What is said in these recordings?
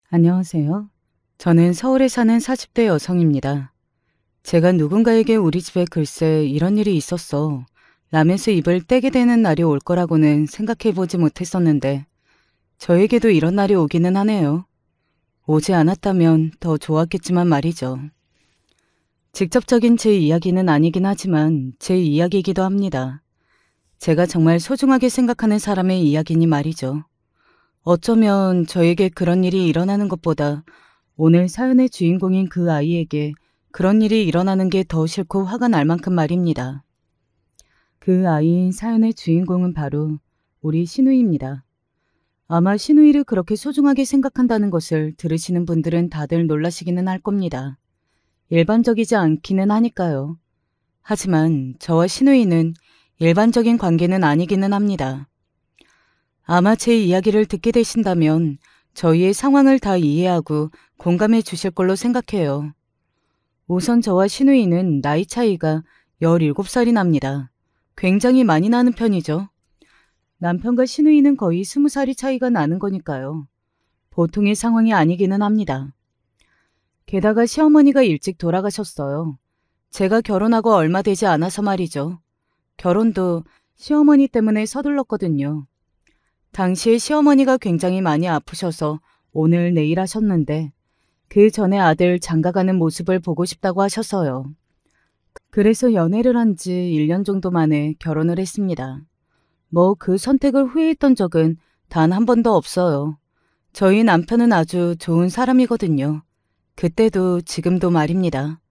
안녕하세요. 저는 서울에 사는 40대 여성입니다. 제가 누군가에게 우리 집에 글쎄 이런 일이 있었어 라면서 입을 떼게 되는 날이 올 거라고는 생각해 보지 못했었는데 저에게도 이런 날이 오기는 하네요. 오지 않았다면 더 좋았겠지만 말이죠. 직접적인 제 이야기는 아니긴 하지만 제 이야기이기도 합니다. 제가 정말 소중하게 생각하는 사람의 이야기니 말이죠. 어쩌면 저에게 그런 일이 일어나는 것보다 오늘 사연의 주인공인 그 아이에게 그런 일이 일어나는 게 더 싫고 화가 날 만큼 말입니다. 그 아이인 사연의 주인공은 바로 우리 신우이입니다. 아마 신우이를 그렇게 소중하게 생각한다는 것을 들으시는 분들은 다들 놀라시기는 할 겁니다. 일반적이지 않기는 하니까요. 하지만 저와 신우이는 일반적인 관계는 아니기는 합니다. 아마 제 이야기를 듣게 되신다면 저희의 상황을 다 이해하고 공감해 주실 걸로 생각해요. 우선 저와 신우이는 나이 차이가 17살이 납니다. 굉장히 많이 나는 편이죠. 남편과 신우이는 거의 20살이 차이가 나는 거니까요. 보통의 상황이 아니기는 합니다. 게다가 시어머니가 일찍 돌아가셨어요. 제가 결혼하고 얼마 되지 않아서 말이죠. 결혼도 시어머니 때문에 서둘렀거든요. 당시에 시어머니가 굉장히 많이 아프셔서 오늘 내일 하셨는데 그 전에 아들 장가가는 모습을 보고 싶다고 하셔서요. 그래서 연애를 한 지 1년 정도 만에 결혼을 했습니다. 뭐 그 선택을 후회했던 적은 단 한 번도 없어요. 저희 남편은 아주 좋은 사람이거든요. 그때도 지금도 말입니다.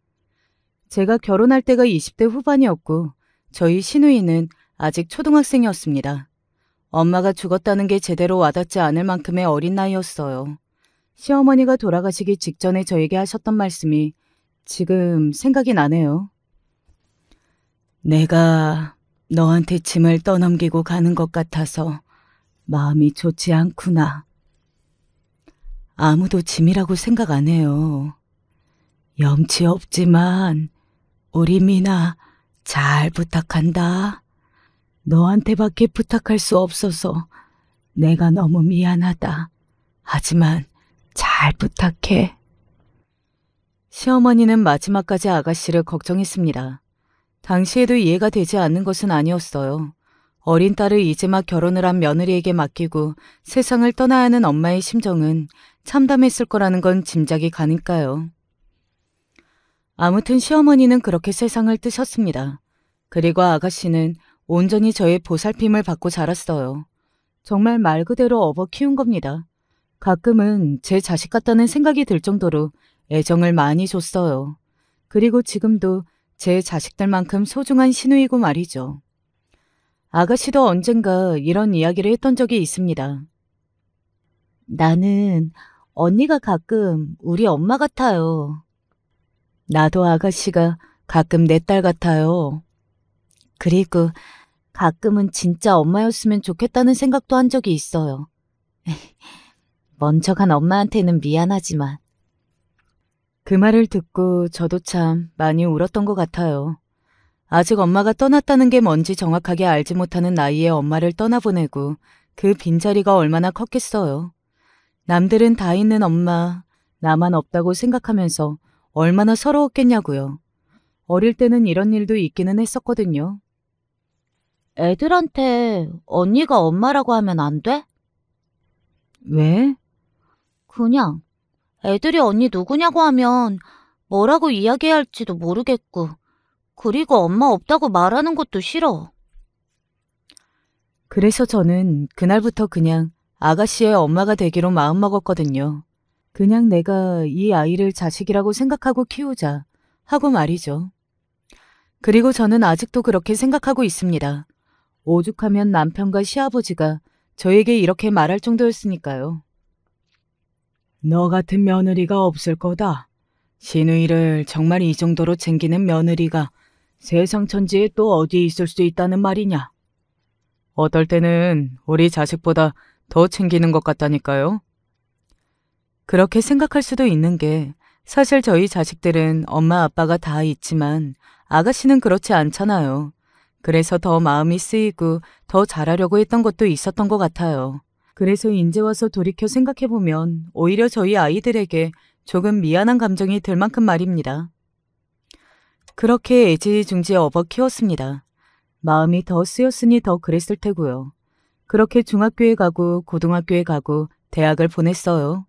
제가 결혼할 때가 20대 후반이었고 저희 시누이는 아직 초등학생이었습니다. 엄마가 죽었다는 게 제대로 와닿지 않을 만큼의 어린 나이였어요. 시어머니가 돌아가시기 직전에 저에게 하셨던 말씀이 지금 생각이 나네요. 내가 너한테 짐을 떠넘기고 가는 것 같아서 마음이 좋지 않구나. 아무도 짐이라고 생각 안 해요. 염치 없지만 우리 미나 잘 부탁한다. 너한테밖에 부탁할 수 없어서 내가 너무 미안하다. 하지만 잘 부탁해. 시어머니는 마지막까지 아가씨를 걱정했습니다. 당시에도 이해가 되지 않는 것은 아니었어요. 어린 딸을 이제 막 결혼을 한 며느리에게 맡기고 세상을 떠나야 하는 엄마의 심정은 참담했을 거라는 건 짐작이 가니까요. 아무튼 시어머니는 그렇게 세상을 뜨셨습니다. 그리고 아가씨는 온전히 저의 보살핌을 받고 자랐어요. 정말 말 그대로 업어 키운 겁니다. 가끔은 제 자식 같다는 생각이 들 정도로 애정을 많이 줬어요. 그리고 지금도 제 자식들만큼 소중한 시누이고 말이죠. 아가씨도 언젠가 이런 이야기를 했던 적이 있습니다. 나는 언니가 가끔 우리 엄마 같아요. 나도 아가씨가 가끔 내 딸 같아요. 그리고 가끔은 진짜 엄마였으면 좋겠다는 생각도 한 적이 있어요. 먼저 간 엄마한테는 미안하지만. 그 말을 듣고 저도 참 많이 울었던 것 같아요. 아직 엄마가 떠났다는 게 뭔지 정확하게 알지 못하는 나이에 엄마를 떠나보내고 그 빈자리가 얼마나 컸겠어요. 남들은 다 있는 엄마, 나만 없다고 생각하면서 얼마나 서러웠겠냐고요. 어릴 때는 이런 일도 있기는 했었거든요. 애들한테 언니가 엄마라고 하면 안 돼? 왜? 그냥 애들이 언니 누구냐고 하면 뭐라고 이야기해야 할지도 모르겠고 그리고 엄마 없다고 말하는 것도 싫어. 그래서 저는 그날부터 그냥 아가씨의 엄마가 되기로 마음먹었거든요. 그냥 내가 이 아이를 자식이라고 생각하고 키우자 하고 말이죠. 그리고 저는 아직도 그렇게 생각하고 있습니다. 오죽하면 남편과 시아버지가 저에게 이렇게 말할 정도였으니까요. 너 같은 며느리가 없을 거다. 시누이를 정말 이 정도로 챙기는 며느리가 세상 천지에 또 어디 있을 수 있다는 말이냐. 어떨 때는 우리 자식보다 더 챙기는 것 같다니까요. 그렇게 생각할 수도 있는 게 사실 저희 자식들은 엄마 아빠가 다 있지만 아가씨는 그렇지 않잖아요. 그래서 더 마음이 쓰이고 더 잘하려고 했던 것도 있었던 것 같아요. 그래서 인제 와서 돌이켜 생각해보면 오히려 저희 아이들에게 조금 미안한 감정이 들 만큼 말입니다. 그렇게 애지중지 업어 키웠습니다. 마음이 더 쓰였으니 더 그랬을 테고요. 그렇게 중학교에 가고 고등학교에 가고 대학을 보냈어요.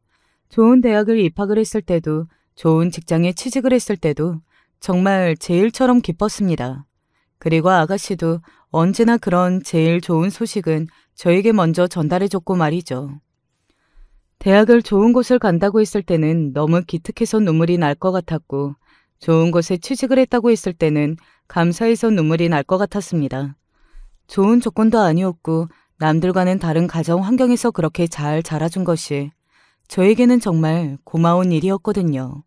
좋은 대학을 입학을 했을 때도 좋은 직장에 취직을 했을 때도 정말 제일처럼 기뻤습니다. 그리고 아가씨도 언제나 그런 제일 좋은 소식은 저에게 먼저 전달해줬고 말이죠. 대학을 좋은 곳을 간다고 했을 때는 너무 기특해서 눈물이 날 것 같았고 좋은 곳에 취직을 했다고 했을 때는 감사해서 눈물이 날 것 같았습니다. 좋은 조건도 아니었고 남들과는 다른 가정 환경에서 그렇게 잘 자라준 것이 저에게는 정말 고마운 일이었거든요.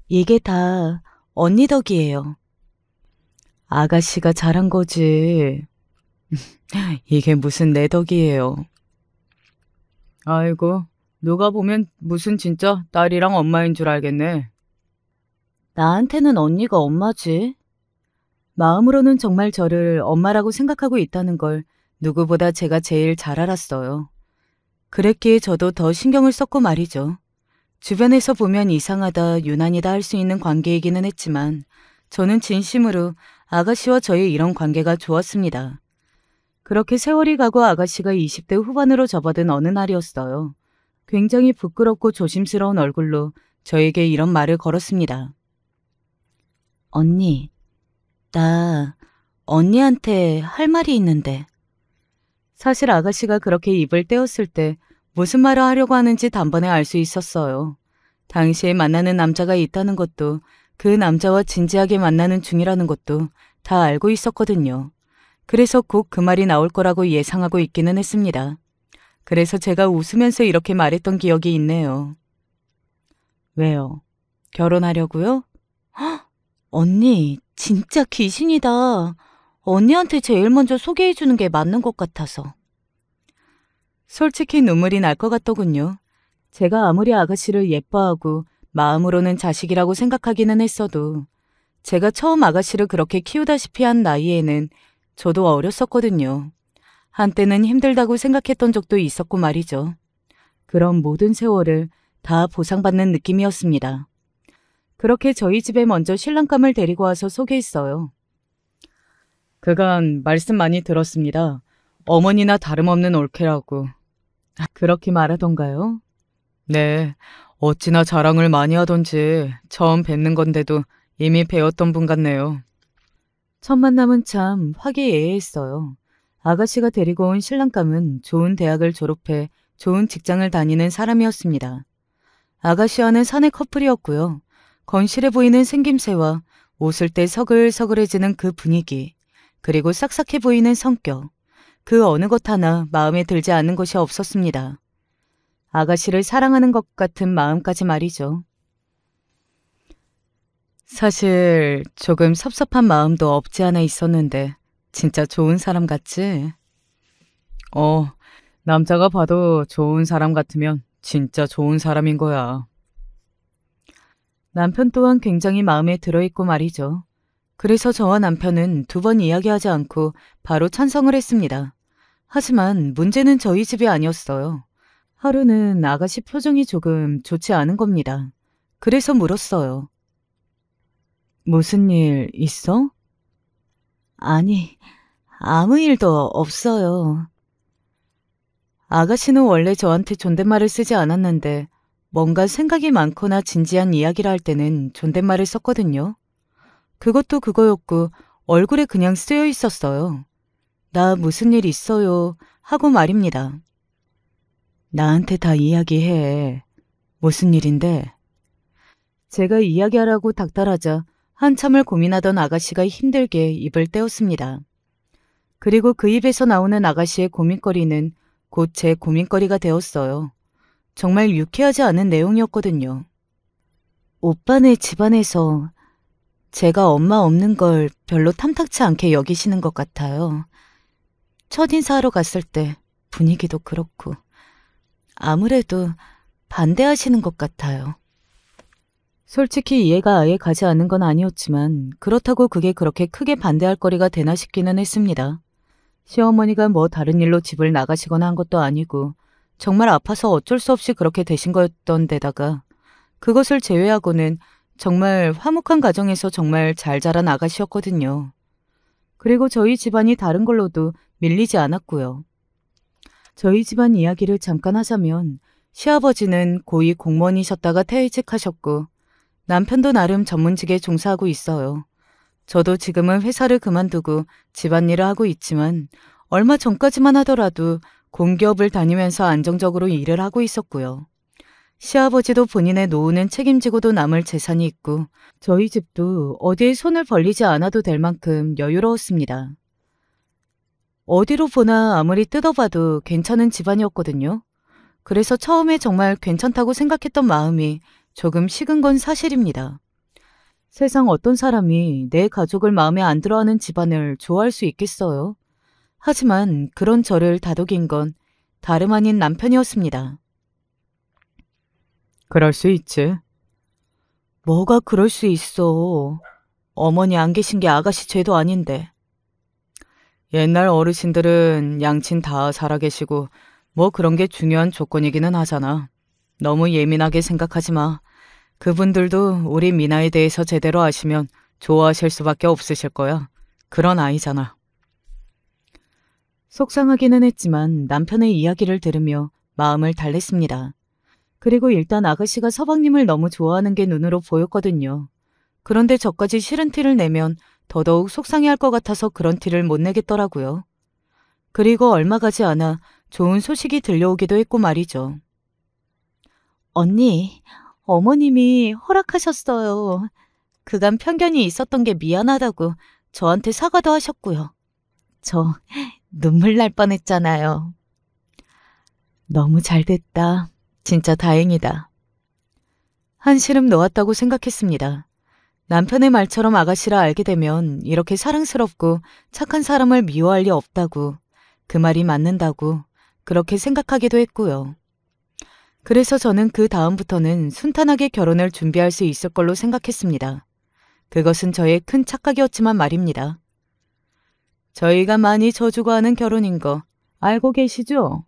이게 다 언니 덕이에요. 아가씨가 잘한 거지. 이게 무슨 내 덕이에요. 아이고, 누가 보면 무슨 진짜 딸이랑 엄마인 줄 알겠네. 나한테는 언니가 엄마지. 마음으로는 정말 저를 엄마라고 생각하고 있다는 걸 누구보다 제가 제일 잘 알았어요. 그랬기에 저도 더 신경을 썼고 말이죠. 주변에서 보면 이상하다, 유난이다 할 수 있는 관계이기는 했지만 저는 진심으로 아가씨와 저의 이런 관계가 좋았습니다. 그렇게 세월이 가고 아가씨가 20대 후반으로 접어든 어느 날이었어요. 굉장히 부끄럽고 조심스러운 얼굴로 저에게 이런 말을 걸었습니다. 언니, 나 언니한테 할 말이 있는데. 사실 아가씨가 그렇게 입을 떼었을 때 무슨 말을 하려고 하는지 단번에 알 수 있었어요. 당시에 만나는 남자가 있다는 것도 그 남자와 진지하게 만나는 중이라는 것도 다 알고 있었거든요. 그래서 곧 그 말이 나올 거라고 예상하고 있기는 했습니다. 그래서 제가 웃으면서 이렇게 말했던 기억이 있네요. 왜요? 결혼하려고요? 헉, 언니, 진짜 귀신이다. 언니한테 제일 먼저 소개해주는 게 맞는 것 같아서. 솔직히 눈물이 날 것 같더군요. 제가 아무리 아가씨를 예뻐하고 마음으로는 자식이라고 생각하기는 했어도 제가 처음 아가씨를 그렇게 키우다시피 한 나이에는 저도 어렸었거든요. 한때는 힘들다고 생각했던 적도 있었고 말이죠. 그런 모든 세월을 다 보상받는 느낌이었습니다. 그렇게 저희 집에 먼저 신랑감을 데리고 와서 소개했어요. 그간 말씀 많이 들었습니다. 어머니나 다름없는 올케라고. 그렇게 말하던가요? 네, 어찌나 자랑을 많이 하던지 처음 뵙는 건데도 이미 배웠던 분 같네요. 첫 만남은 참 화기애애했어요. 아가씨가 데리고 온 신랑감은 좋은 대학을 졸업해 좋은 직장을 다니는 사람이었습니다. 아가씨와는 사내 커플이었고요. 건실해 보이는 생김새와 웃을 때 서글서글해지는 그 분위기, 그리고 싹싹해 보이는 성격, 그 어느 것 하나 마음에 들지 않는 것이 없었습니다. 아가씨를 사랑하는 것 같은 마음까지 말이죠. 사실 조금 섭섭한 마음도 없지 않아 있었는데 진짜 좋은 사람 같지? 남자가 봐도 좋은 사람 같으면 진짜 좋은 사람인 거야. 남편 또한 굉장히 마음에 들어있고 말이죠. 그래서 저와 남편은 두 번 이야기하지 않고 바로 찬성을 했습니다. 하지만 문제는 저희 집이 아니었어요. 하루는 아가씨 표정이 조금 좋지 않은 겁니다. 그래서 물었어요. 무슨 일 있어? 아니, 아무 일도 없어요. 아가씨는 원래 저한테 존댓말을 쓰지 않았는데 뭔가 생각이 많거나 진지한 이야기를 할 때는 존댓말을 썼거든요. 그것도 그거였고 얼굴에 그냥 쓰여 있었어요. 나 무슨 일 있어요 하고 말입니다. 나한테 다 이야기해. 무슨 일인데? 제가 이야기하라고 닥달하자 한참을 고민하던 아가씨가 힘들게 입을 떼었습니다. 그리고 그 입에서 나오는 아가씨의 고민거리는 곧 제 고민거리가 되었어요. 정말 유쾌하지 않은 내용이었거든요. 오빠네 집안에서 제가 엄마 없는 걸 별로 탐탁치 않게 여기시는 것 같아요. 첫인사하러 갔을 때 분위기도 그렇고 아무래도 반대하시는 것 같아요. 솔직히 이해가 아예 가지 않는 건 아니었지만 그렇다고 그게 그렇게 크게 반대할 거리가 되나 싶기는 했습니다. 시어머니가 뭐 다른 일로 집을 나가시거나 한 것도 아니고 정말 아파서 어쩔 수 없이 그렇게 되신 거였던 데다가 그것을 제외하고는 정말 화목한 가정에서 정말 잘 자란 아가씨였거든요. 그리고 저희 집안이 다른 걸로도 밀리지 않았고요. 저희 집안 이야기를 잠깐 하자면 시아버지는 고위 공무원이셨다가 퇴직하셨고 남편도 나름 전문직에 종사하고 있어요. 저도 지금은 회사를 그만두고 집안일을 하고 있지만 얼마 전까지만 하더라도 공기업을 다니면서 안정적으로 일을 하고 있었고요. 시아버지도 본인의 노후는 책임지고도 남을 재산이 있고 저희 집도 어디에 손을 벌리지 않아도 될 만큼 여유로웠습니다. 어디로 보나 아무리 뜯어봐도 괜찮은 집안이었거든요. 그래서 처음에 정말 괜찮다고 생각했던 마음이 조금 식은 건 사실입니다. 세상 어떤 사람이 내 가족을 마음에 안 들어하는 집안을 좋아할 수 있겠어요? 하지만 그런 저를 다독인 건 다름 아닌 남편이었습니다. 그럴 수 있지. 뭐가 그럴 수 있어. 어머니 안 계신 게 아가씨 죄도 아닌데. 옛날 어르신들은 양친 다 살아계시고 뭐 그런 게 중요한 조건이기는 하잖아. 너무 예민하게 생각하지 마. 그분들도 우리 미나에 대해서 제대로 아시면 좋아하실 수밖에 없으실 거야. 그런 아이잖아. 속상하기는 했지만 남편의 이야기를 들으며 마음을 달랬습니다. 그리고 일단 아가씨가 서방님을 너무 좋아하는 게 눈으로 보였거든요. 그런데 저까지 싫은 티를 내면 더더욱 속상해할 것 같아서 그런 티를 못 내겠더라고요. 그리고 얼마 가지 않아 좋은 소식이 들려오기도 했고 말이죠. 언니, 어머님이 허락하셨어요. 그간 편견이 있었던 게 미안하다고 저한테 사과도 하셨고요. 저 눈물 날 뻔했잖아요. 너무 잘 됐다. 진짜 다행이다. 한시름 놓았다고 생각했습니다. 남편의 말처럼 아가씨라 알게 되면 이렇게 사랑스럽고 착한 사람을 미워할 리 없다고, 그 말이 맞는다고 그렇게 생각하기도 했고요. 그래서 저는 그 다음부터는 순탄하게 결혼을 준비할 수 있을 걸로 생각했습니다. 그것은 저의 큰 착각이었지만 말입니다. 저희가 많이 져주고 하는 결혼인 거 알고 계시죠?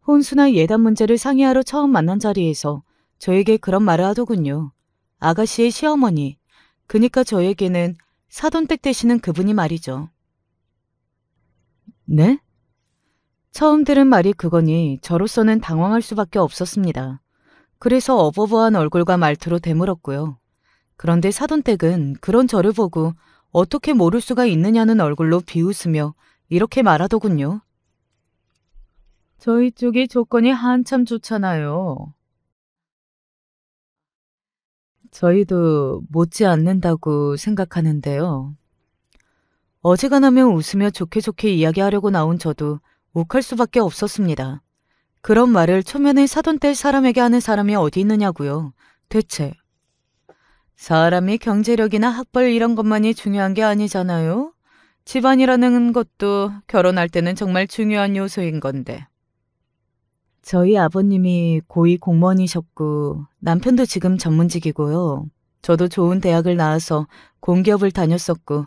혼수나 예단 문제를 상의하러 처음 만난 자리에서 저에게 그런 말을 하더군요. 아가씨의 시어머니, 그니까 저에게는 사돈댁 되시는 그분이 말이죠. 네? 처음 들은 말이 그거니 저로서는 당황할 수밖에 없었습니다. 그래서 어버버한 얼굴과 말투로 되물었고요. 그런데 사돈댁은 그런 저를 보고 어떻게 모를 수가 있느냐는 얼굴로 비웃으며 이렇게 말하더군요. 저희 쪽이 조건이 한참 좋잖아요. 저희도 못지 않는다고 생각하는데요. 어지간하면 웃으며 좋게 좋게 이야기하려고 나온 저도 욱할 수밖에 없었습니다. 그런 말을 초면에 사돈댁 사람에게 하는 사람이 어디 있느냐고요. 대체. 사람이 경제력이나 학벌 이런 것만이 중요한 게 아니잖아요. 집안이라는 것도 결혼할 때는 정말 중요한 요소인 건데. 저희 아버님이 고위 공무원이셨고 남편도 지금 전문직이고요. 저도 좋은 대학을 나와서 공기업을 다녔었고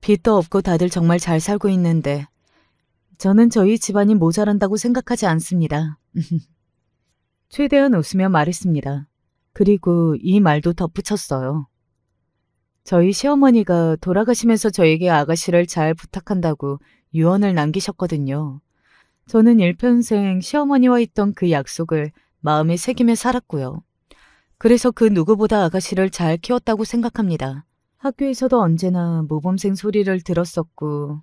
빚도 없고 다들 정말 잘 살고 있는데 저는 저희 집안이 모자란다고 생각하지 않습니다. 최대한 웃으며 말했습니다. 그리고 이 말도 덧붙였어요. 저희 시어머니가 돌아가시면서 저에게 아가씨를 잘 부탁한다고 유언을 남기셨거든요. 저는 일평생 시어머니와 있던 그 약속을 마음에 새기며 살았고요. 그래서 그 누구보다 아가씨를 잘 키웠다고 생각합니다. 학교에서도 언제나 모범생 소리를 들었었고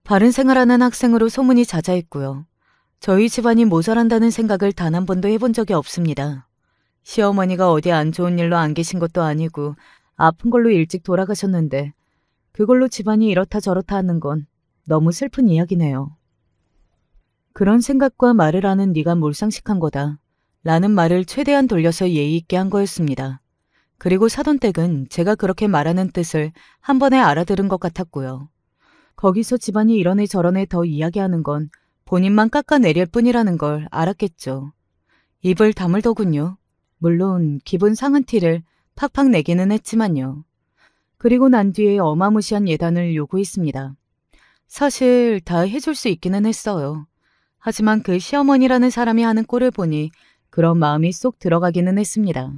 바른 생활하는 학생으로 소문이 자자했고요. 저희 집안이 모자란다는 생각을 단 한 번도 해본 적이 없습니다. 시어머니가 어디 안 좋은 일로 안 계신 것도 아니고 아픈 걸로 일찍 돌아가셨는데 그걸로 집안이 이렇다 저렇다 하는 건 너무 슬픈 이야기네요. 그런 생각과 말을 하는 네가 몰상식한 거다. 라는 말을 최대한 돌려서 예의 있게 한 거였습니다. 그리고 사돈댁은 제가 그렇게 말하는 뜻을 한 번에 알아들은 것 같았고요. 거기서 집안이 이러네 저러네 더 이야기하는 건 본인만 깎아내릴 뿐이라는 걸 알았겠죠. 입을 다물더군요. 물론 기분 상한 티를 팍팍 내기는 했지만요. 그리고 난 뒤에 어마무시한 예단을 요구했습니다. 사실 다 해줄 수 있기는 했어요. 하지만 그 시어머니라는 사람이 하는 꼴을 보니 그런 마음이 쏙 들어가기는 했습니다.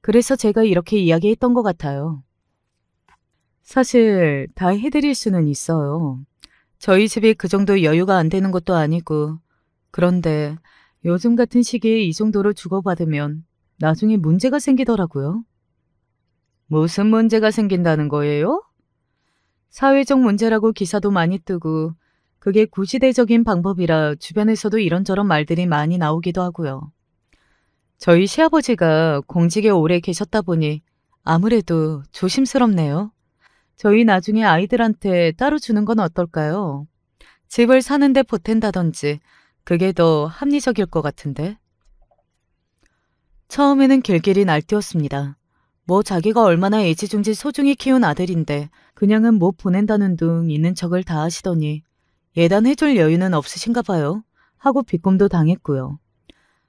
그래서 제가 이렇게 이야기했던 것 같아요. 사실 다 해드릴 수는 있어요. 저희 집이 그 정도 여유가 안 되는 것도 아니고, 그런데 요즘 같은 시기에 이 정도로 주고받으면 나중에 문제가 생기더라고요. 무슨 문제가 생긴다는 거예요? 사회적 문제라고 기사도 많이 뜨고, 그게 구시대적인 방법이라 주변에서도 이런저런 말들이 많이 나오기도 하고요. 저희 시아버지가 공직에 오래 계셨다 보니 아무래도 조심스럽네요. 저희 나중에 아이들한테 따로 주는 건 어떨까요? 집을 사는데 보탠다든지 그게 더 합리적일 것 같은데. 처음에는 길길이 날뛰었습니다. 뭐 자기가 얼마나 애지중지 소중히 키운 아들인데 그냥은 못 보낸다는 둥 있는 척을 다 하시더니 예단해줄 여유는 없으신가 봐요. 하고 비꼼도 당했고요.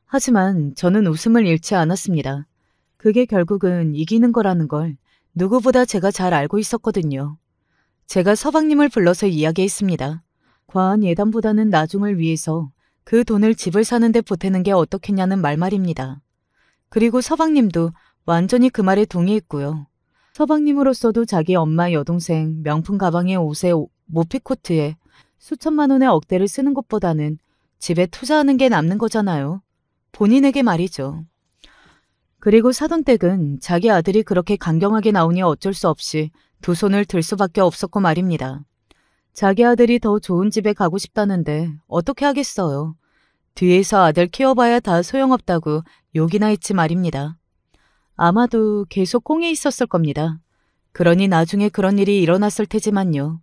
하지만 저는 웃음을 잃지 않았습니다. 그게 결국은 이기는 거라는 걸 누구보다 제가 잘 알고 있었거든요. 제가 서방님을 불러서 이야기했습니다. 과한 예단보다는 나중을 위해서 그 돈을 집을 사는데 보태는 게 어떻겠냐는 말입니다. 그리고 서방님도 완전히 그 말에 동의했고요. 서방님으로서도 자기 엄마 여동생 명품 가방에 옷에 모피코트에 수천만 원의 억대를 쓰는 것보다는 집에 투자하는 게 남는 거잖아요. 본인에게 말이죠. 그리고 사돈댁은 자기 아들이 그렇게 강경하게 나오니 어쩔 수 없이 두 손을 들 수밖에 없었고 말입니다. 자기 아들이 더 좋은 집에 가고 싶다는데 어떻게 하겠어요. 뒤에서 아들 키워봐야 다 소용없다고 욕이나 했지 말입니다. 아마도 계속 꽁에 있었을 겁니다. 그러니 나중에 그런 일이 일어났을 테지만요.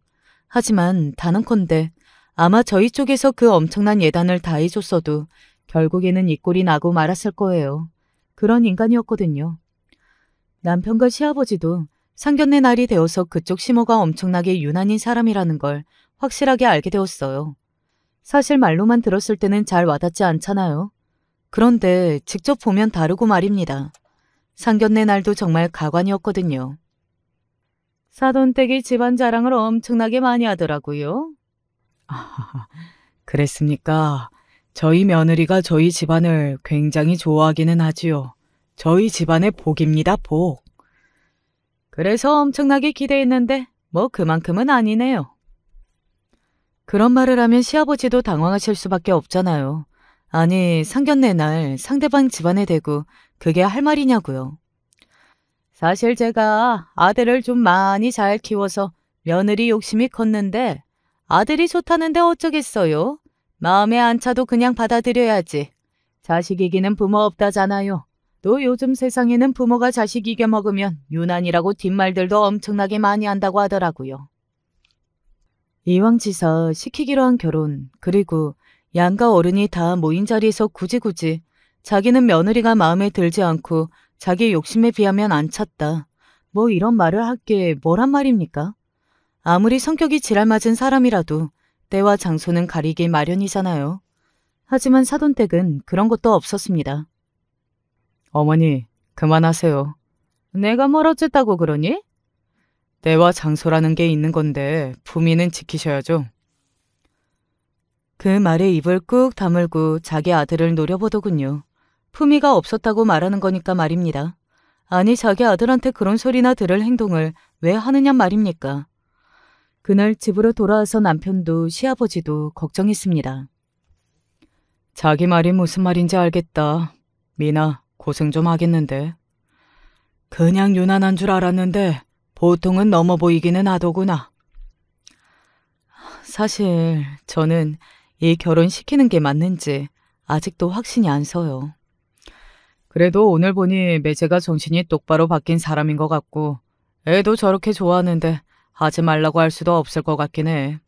하지만 단언컨대 아마 저희 쪽에서 그 엄청난 예단을 다 해줬어도 결국에는 이 꼴이 나고 말았을 거예요. 그런 인간이었거든요. 남편과 시아버지도 상견례 날이 되어서 그쪽 시모가 엄청나게 유난인 사람이라는 걸 확실하게 알게 되었어요. 사실 말로만 들었을 때는 잘 와닿지 않잖아요. 그런데 직접 보면 다르고 말입니다. 상견례 날도 정말 가관이었거든요. 사돈댁이 집안 자랑을 엄청나게 많이 하더라고요. 아, 그랬습니까? 저희 며느리가 저희 집안을 굉장히 좋아하기는 하지요. 저희 집안의 복입니다, 복. 그래서 엄청나게 기대했는데 뭐 그만큼은 아니네요. 그런 말을 하면 시아버지도 당황하실 수밖에 없잖아요. 아니, 상견례 날 상대방 집안에 대고 그게 할 말이냐고요. 사실 제가 아들을 좀 많이 잘 키워서 며느리 욕심이 컸는데 아들이 좋다는데 어쩌겠어요. 마음에 안 차도 그냥 받아들여야지. 자식 이기는 부모 없다잖아요. 또 요즘 세상에는 부모가 자식 이겨먹으면 유난이라고 뒷말들도 엄청나게 많이 한다고 하더라고요. 이왕지사 시키기로 한 결혼, 그리고 양가 어른이 다 모인 자리에서 굳이 자기는 며느리가 마음에 들지 않고 자기 욕심에 비하면 안 찼다. 뭐 이런 말을 할 게 뭐란 말입니까? 아무리 성격이 지랄맞은 사람이라도 때와 장소는 가리기 마련이잖아요. 하지만 사돈댁은 그런 것도 없었습니다. 어머니, 그만하세요. 내가 뭘 어쨌다고 그러니? 때와 장소라는 게 있는 건데 품위는 지키셔야죠. 그 말에 입을 꾹 다물고 자기 아들을 노려보더군요. 품위가 없었다고 말하는 거니까 말입니다. 아니, 자기 아들한테 그런 소리나 들을 행동을 왜 하느냐 말입니까? 그날 집으로 돌아와서 남편도 시아버지도 걱정했습니다. 자기 말이 무슨 말인지 알겠다. 미나, 고생 좀 하겠는데. 그냥 유난한 줄 알았는데 보통은 넘어 보이기는 하더구나. 사실 저는 이 결혼 시키는 게 맞는지 아직도 확신이 안 서요. 그래도 오늘 보니 매제가 정신이 똑바로 바뀐 사람인 것 같고 애도 저렇게 좋아하는데 하지 말라고 할 수도 없을 것 같긴 해.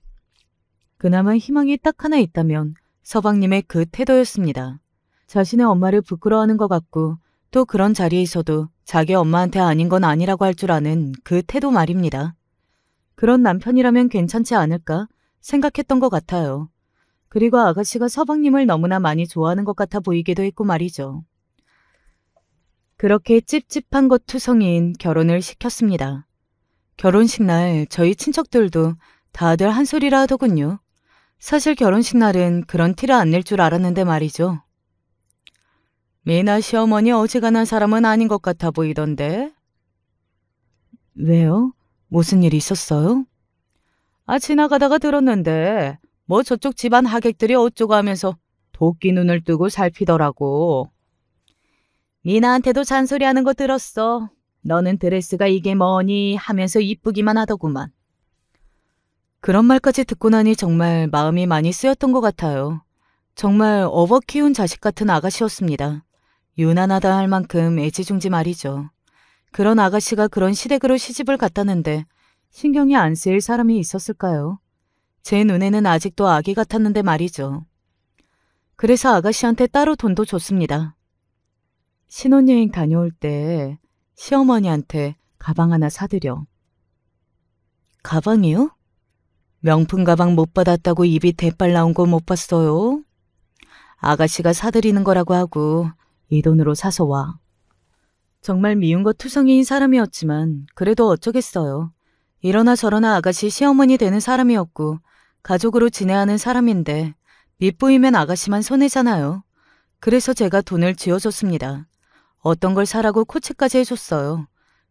그나마 희망이 딱 하나 있다면 서방님의 그 태도였습니다. 자신의 엄마를 부끄러워하는 것 같고 또 그런 자리에서도 자기 엄마한테 아닌 건 아니라고 할 줄 아는 그 태도 말입니다. 그런 남편이라면 괜찮지 않을까 생각했던 것 같아요. 그리고 아가씨가 서방님을 너무나 많이 좋아하는 것 같아 보이기도 했고 말이죠. 그렇게 찝찝한 것 투성이인 결혼을 시켰습니다. 결혼식 날 저희 친척들도 다들 한 소리라 하더군요. 사실 결혼식 날은 그런 티를 안 낼 줄 알았는데 말이죠. 미나 시어머니 어지간한 사람은 아닌 것 같아 보이던데. 왜요? 무슨 일 있었어요? 지나가다가 들었는데 뭐 저쪽 집안 하객들이 어쩌고 하면서 도끼 눈을 뜨고 살피더라고. 미나한테도 잔소리하는 거 들었어. 너는 드레스가 이게 뭐니 하면서 이쁘기만 하더구만. 그런 말까지 듣고 나니 정말 마음이 많이 쓰였던 것 같아요. 정말 업어 키운 자식 같은 아가씨였습니다. 유난하다 할 만큼 애지중지 말이죠. 그런 아가씨가 그런 시댁으로 시집을 갔다는데 신경이 안 쓰일 사람이 있었을까요? 제 눈에는 아직도 아기 같았는데 말이죠. 그래서 아가씨한테 따로 돈도 줬습니다. 신혼여행 다녀올 때 시어머니한테 가방 하나 사드려. 가방이요? 명품 가방 못 받았다고 입이 대빨 나온 거 못 봤어요? 아가씨가 사드리는 거라고 하고 이 돈으로 사서 와. 정말 미운 것 투성이인 사람이었지만 그래도 어쩌겠어요. 이러나 저러나 아가씨 시어머니 되는 사람이었고 가족으로 지내하는 사람인데 밑보이면 아가씨만 손해잖아요. 그래서 제가 돈을 쥐어줬습니다. 어떤 걸 사라고 코치까지 해줬어요.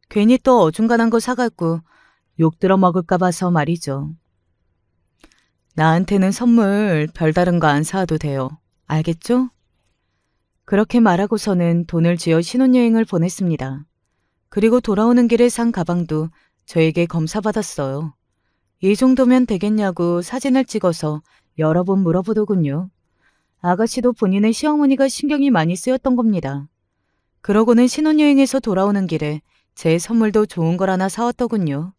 괜히 또 어중간한 거 사갖고 욕 들어 먹을까 봐서 말이죠. 나한테는 선물 별다른 거 안 사도 돼요. 알겠죠? 그렇게 말하고서는 돈을 쥐어 신혼여행을 보냈습니다. 그리고 돌아오는 길에 산 가방도 저에게 검사받았어요. 이 정도면 되겠냐고 사진을 찍어서 여러 번 물어보더군요. 아가씨도 본인의 시어머니가 신경이 많이 쓰였던 겁니다. 그러고는 신혼여행에서 돌아오는 길에 제 선물도 좋은 걸 하나 사왔더군요.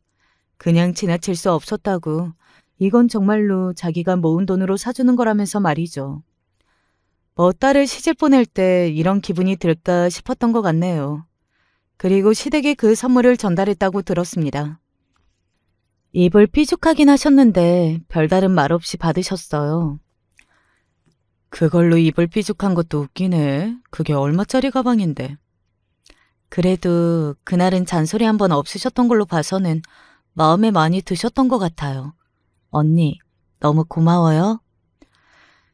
그냥 지나칠 수 없었다고 이건 정말로 자기가 모은 돈으로 사주는 거라면서 말이죠. 뭐 딸을 시집 보낼 때 이런 기분이 들까 싶었던 것 같네요. 그리고 시댁에 그 선물을 전달했다고 들었습니다. 입을 삐죽하긴 하셨는데 별다른 말 없이 받으셨어요. 그걸로 입을 삐죽한 것도 웃기네. 그게 얼마짜리 가방인데. 그래도 그날은 잔소리 한 번 없으셨던 걸로 봐서는 마음에 많이 드셨던 것 같아요. 언니, 너무 고마워요.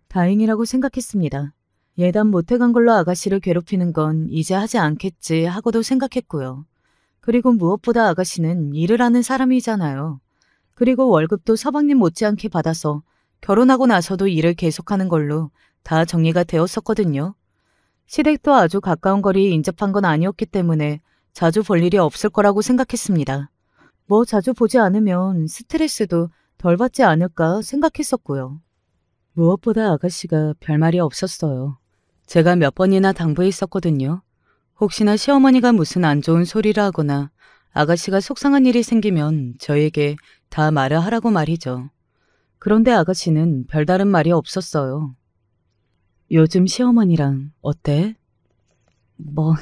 다행이라고 생각했습니다. 예단 못해간 걸로 아가씨를 괴롭히는 건 이제 하지 않겠지 하고도 생각했고요. 그리고 무엇보다 아가씨는 일을 하는 사람이잖아요. 그리고 월급도 서방님 못지않게 받아서 결혼하고 나서도 일을 계속하는 걸로 다 정리가 되었었거든요. 시댁도 아주 가까운 거리에 인접한 건 아니었기 때문에 자주 볼 일이 없을 거라고 생각했습니다. 뭐 자주 보지 않으면 스트레스도 덜 받지 않을까 생각했었고요. 무엇보다 아가씨가 별말이 없었어요. 제가 몇 번이나 당부했었거든요. 혹시나 시어머니가 무슨 안 좋은 소리를 하거나 아가씨가 속상한 일이 생기면 저에게 다 말을 하라고 말이죠. 그런데 아가씨는 별다른 말이 없었어요. 요즘 시어머니랑 어때? 뭐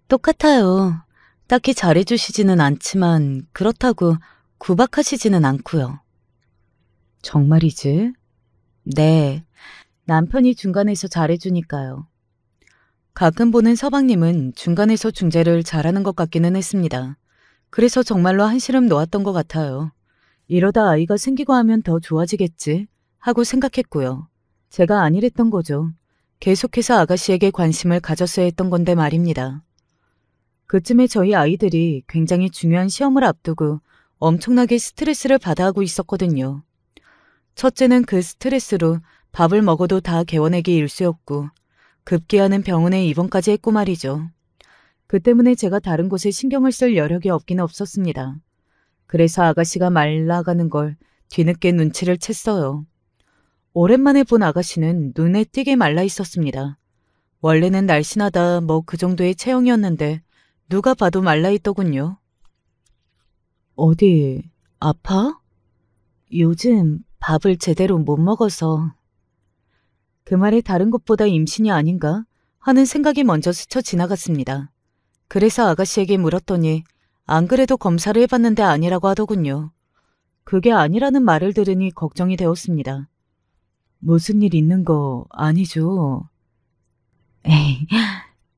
똑같아요. 딱히 잘해주시지는 않지만 그렇다고 구박하시지는 않고요. 정말이지? 네, 남편이 중간에서 잘해주니까요. 가끔 보는 서방님은 중간에서 중재를 잘하는 것 같기는 했습니다. 그래서 정말로 한시름 놓았던 것 같아요. 이러다 아이가 생기고 하면 더 좋아지겠지 하고 생각했고요. 제가 아니랬던 거죠. 계속해서 아가씨에게 관심을 가졌어야 했던 건데 말입니다. 그쯤에 저희 아이들이 굉장히 중요한 시험을 앞두고 엄청나게 스트레스를 받아하고 있었거든요. 첫째는 그 스트레스로 밥을 먹어도 다 개워내기 일쑤였고 급기야는 병원에 입원까지 했고 말이죠. 그 때문에 제가 다른 곳에 신경을 쓸 여력이 없긴 없었습니다. 그래서 아가씨가 말라가는 걸 뒤늦게 눈치를 챘어요. 오랜만에 본 아가씨는 눈에 띄게 말라 있었습니다. 원래는 날씬하다 뭐 그 정도의 체형이었는데 누가 봐도 말라 있더군요. 어디 아파? 요즘 밥을 제대로 못 먹어서. 그 말에 다른 것보다 임신이 아닌가 하는 생각이 먼저 스쳐 지나갔습니다. 그래서 아가씨에게 물었더니 안 그래도 검사를 해봤는데 아니라고 하더군요. 그게 아니라는 말을 들으니 걱정이 되었습니다. 무슨 일 있는 거 아니죠? 에이,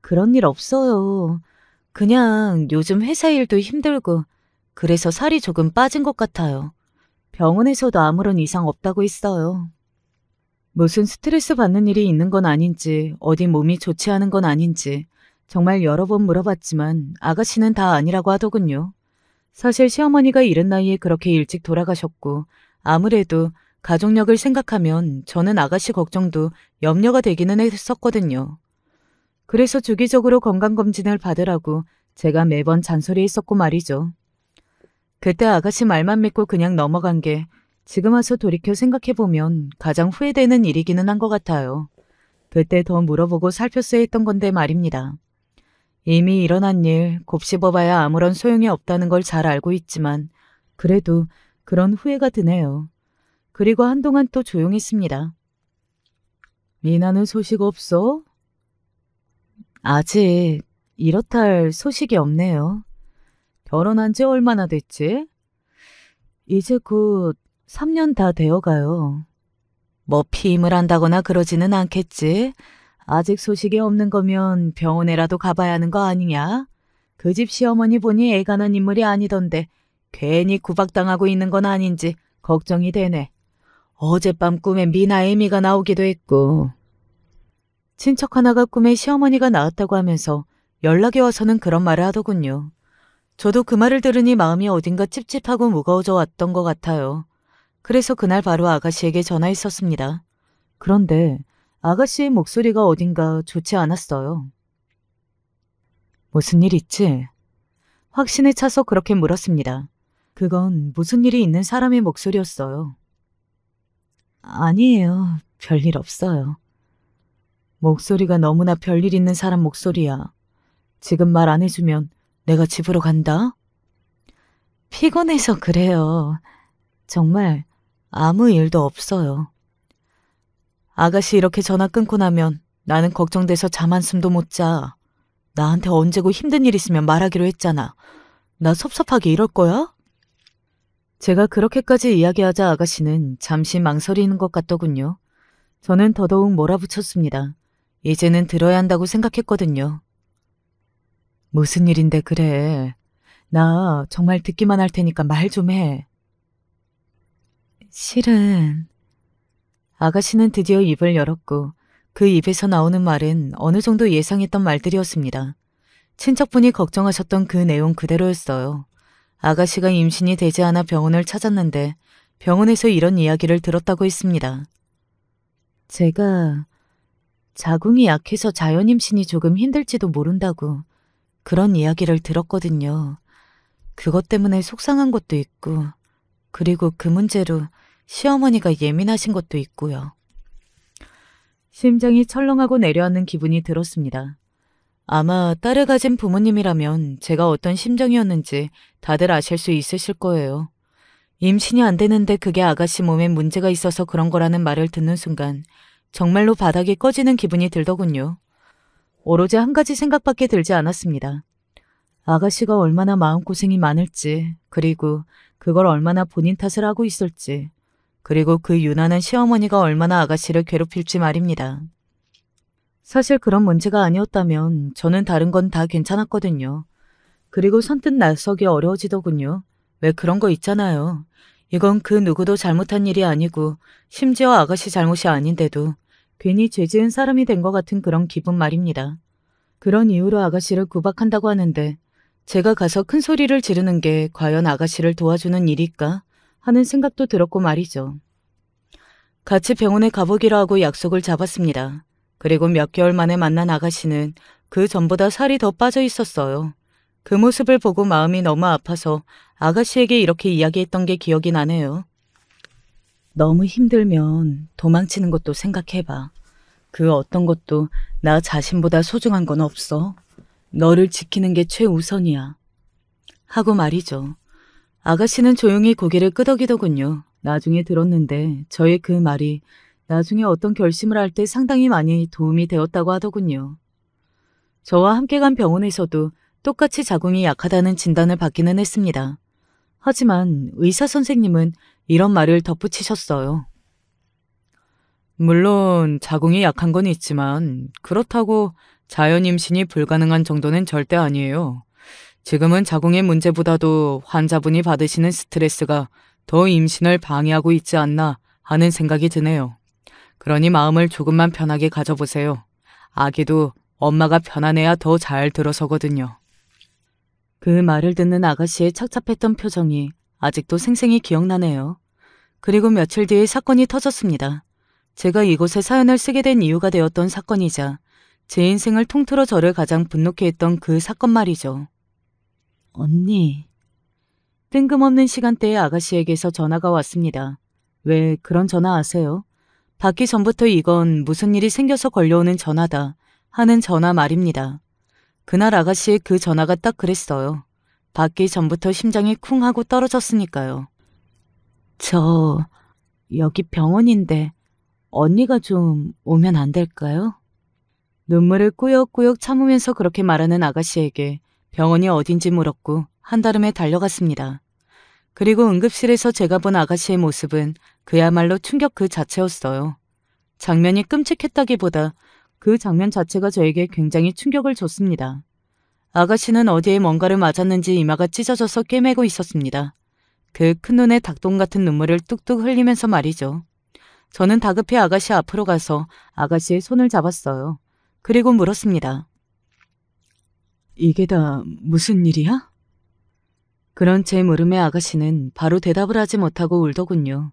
그런 일 없어요. 그냥 요즘 회사 일도 힘들고 그래서 살이 조금 빠진 것 같아요. 병원에서도 아무런 이상 없다고 했어요. 무슨 스트레스 받는 일이 있는 건 아닌지, 어디 몸이 좋지 않은 건 아닌지 정말 여러 번 물어봤지만 아가씨는 다 아니라고 하더군요. 사실 시어머니가 이른 나이에 그렇게 일찍 돌아가셨고 아무래도 가족력을 생각하면 저는 아가씨 걱정도 염려가 되기는 했었거든요. 그래서 주기적으로 건강검진을 받으라고 제가 매번 잔소리했었고 말이죠. 그때 아가씨 말만 믿고 그냥 넘어간 게 지금 와서 돌이켜 생각해보면 가장 후회되는 일이기는 한 것 같아요. 그때 더 물어보고 살폈어야 했던 건데 말입니다. 이미 일어난 일 곱씹어봐야 아무런 소용이 없다는 걸 잘 알고 있지만 그래도 그런 후회가 드네요. 그리고 한동안 또 조용했습니다. 미나는 소식 없어? 아직 이렇다 할 소식이 없네요. 결혼한 지 얼마나 됐지? 이제 곧 3년 다 되어가요. 뭐 피임을 한다거나 그러지는 않겠지? 아직 소식이 없는 거면 병원에라도 가봐야 하는 거 아니냐? 그 집 시어머니 보니 애가 난 인물이 아니던데 괜히 구박당하고 있는 건 아닌지 걱정이 되네. 어젯밤 꿈에 미나 애미가 나오기도 했고. 친척 하나가 꿈에 시어머니가 나왔다고 하면서 연락이 와서는 그런 말을 하더군요. 저도 그 말을 들으니 마음이 어딘가 찝찝하고 무거워져 왔던 것 같아요. 그래서 그날 바로 아가씨에게 전화했었습니다. 그런데 아가씨의 목소리가 어딘가 좋지 않았어요. 무슨 일 있지? 확신에 차서 그렇게 물었습니다. 그건 무슨 일이 있는 사람의 목소리였어요. 아니에요. 별일 없어요. 목소리가 너무나 별일 있는 사람 목소리야. 지금 말 안 해주면 내가 집으로 간다? 피곤해서 그래요. 정말 아무 일도 없어요. 아가씨 이렇게 전화 끊고 나면 나는 걱정돼서 잠 한숨도 못 자. 나한테 언제고 힘든 일 있으면 말하기로 했잖아. 나 섭섭하게 이럴 거야? 제가 그렇게까지 이야기하자 아가씨는 잠시 망설이는 것 같더군요. 저는 더더욱 몰아붙였습니다. 이제는 들어야 한다고 생각했거든요. 무슨 일인데 그래. 나 정말 듣기만 할 테니까 말 좀 해. 실은 아가씨는 드디어 입을 열었고 그 입에서 나오는 말은 어느 정도 예상했던 말들이었습니다. 친척분이 걱정하셨던 그 내용 그대로였어요. 아가씨가 임신이 되지 않아 병원을 찾았는데 병원에서 이런 이야기를 들었다고 했습니다. 제가 자궁이 약해서 자연 임신이 조금 힘들지도 모른다고 그런 이야기를 들었거든요. 그것 때문에 속상한 것도 있고 그리고 그 문제로 시어머니가 예민하신 것도 있고요. 심장이 철렁하고 내려앉는 기분이 들었습니다. 아마 딸을 가진 부모님이라면 제가 어떤 심정이었는지 다들 아실 수 있으실 거예요. 임신이 안 되는데 그게 아가씨 몸에 문제가 있어서 그런 거라는 말을 듣는 순간 정말로 바닥이 꺼지는 기분이 들더군요. 오로지 한 가지 생각밖에 들지 않았습니다. 아가씨가 얼마나 마음고생이 많을지, 그리고 그걸 얼마나 본인 탓을 하고 있을지, 그리고 그 유난한 시어머니가 얼마나 아가씨를 괴롭힐지 말입니다. 사실 그런 문제가 아니었다면 저는 다른 건 다 괜찮았거든요. 그리고 선뜻 나서기 어려워지더군요. 왜 그런 거 있잖아요. 이건 그 누구도 잘못한 일이 아니고 심지어 아가씨 잘못이 아닌데도 괜히 죄 지은 사람이 된 것 같은 그런 기분 말입니다. 그런 이유로 아가씨를 구박한다고 하는데 제가 가서 큰 소리를 지르는 게 과연 아가씨를 도와주는 일일까 하는 생각도 들었고 말이죠. 같이 병원에 가보기로 하고 약속을 잡았습니다. 그리고 몇 개월 만에 만난 아가씨는 그 전보다 살이 더 빠져 있었어요. 그 모습을 보고 마음이 너무 아파서 아가씨에게 이렇게 이야기했던 게 기억이 나네요. 너무 힘들면 도망치는 것도 생각해봐. 그 어떤 것도 나 자신보다 소중한 건 없어. 너를 지키는 게 최우선이야. 하고 말이죠. 아가씨는 조용히 고개를 끄덕이더군요. 나중에 들었는데 저의 그 말이 나중에 어떤 결심을 할 때 상당히 많이 도움이 되었다고 하더군요. 저와 함께 간 병원에서도 똑같이 자궁이 약하다는 진단을 받기는 했습니다. 하지만 의사 선생님은 이런 말을 덧붙이셨어요. 물론 자궁이 약한 건 있지만 그렇다고 자연 임신이 불가능한 정도는 절대 아니에요. 지금은 자궁의 문제보다도 환자분이 받으시는 스트레스가 더 임신을 방해하고 있지 않나 하는 생각이 드네요. 그러니 마음을 조금만 편하게 가져보세요. 아기도 엄마가 편안해야 더 잘 들어서거든요. 그 말을 듣는 아가씨의 착잡했던 표정이 아직도 생생히 기억나네요. 그리고 며칠 뒤에 사건이 터졌습니다. 제가 이곳에 사연을 쓰게 된 이유가 되었던 사건이자 제 인생을 통틀어 저를 가장 분노케 했던 그 사건 말이죠. 언니. 뜬금없는 시간대에 아가씨에게서 전화가 왔습니다. 왜 그런 전화 아세요? 받기 전부터 이건 무슨 일이 생겨서 걸려오는 전화다 하는 전화 말입니다. 그날 아가씨의 그 전화가 딱 그랬어요. 받기 전부터 심장이 쿵 하고 떨어졌으니까요. 저 여기 병원인데 언니가 좀 오면 안 될까요? 눈물을 꾸역꾸역 참으면서 그렇게 말하는 아가씨에게 병원이 어딘지 물었고 한달음에 달려갔습니다. 그리고 응급실에서 제가 본 아가씨의 모습은 그야말로 충격 그 자체였어요. 장면이 끔찍했다기보다 그 장면 자체가 저에게 굉장히 충격을 줬습니다. 아가씨는 어디에 뭔가를 맞았는지 이마가 찢어져서 꿰매고 있었습니다. 그 큰 눈에 닭똥 같은 눈물을 뚝뚝 흘리면서 말이죠. 저는 다급히 아가씨 앞으로 가서 아가씨의 손을 잡았어요. 그리고 물었습니다. 이게 다 무슨 일이야? 그런 제 물음에 아가씨는 바로 대답을 하지 못하고 울더군요.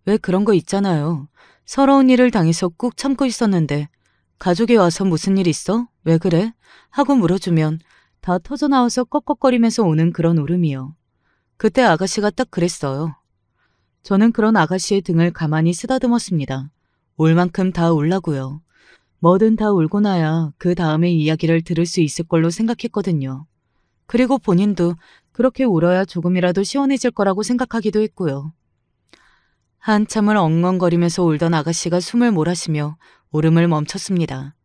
왜 그런 거 있잖아요. 서러운 일을 당해서 꾹 참고 있었는데 가족이 와서 무슨 일 있어? 왜 그래? 하고 물어주면 다 터져나와서 꺽꺽거리면서 오는 그런 울음이요. 그때 아가씨가 딱 그랬어요. 저는 그런 아가씨의 등을 가만히 쓰다듬었습니다. 울 만큼 다 울라고요. 뭐든 다 울고 나야 그 다음의 이야기를 들을 수 있을 걸로 생각했거든요. 그리고 본인도 그렇게 울어야 조금이라도 시원해질 거라고 생각하기도 했고요. 한참을 엉엉거리면서 울던 아가씨가 숨을 몰아쉬며 울음을 멈췄습니다.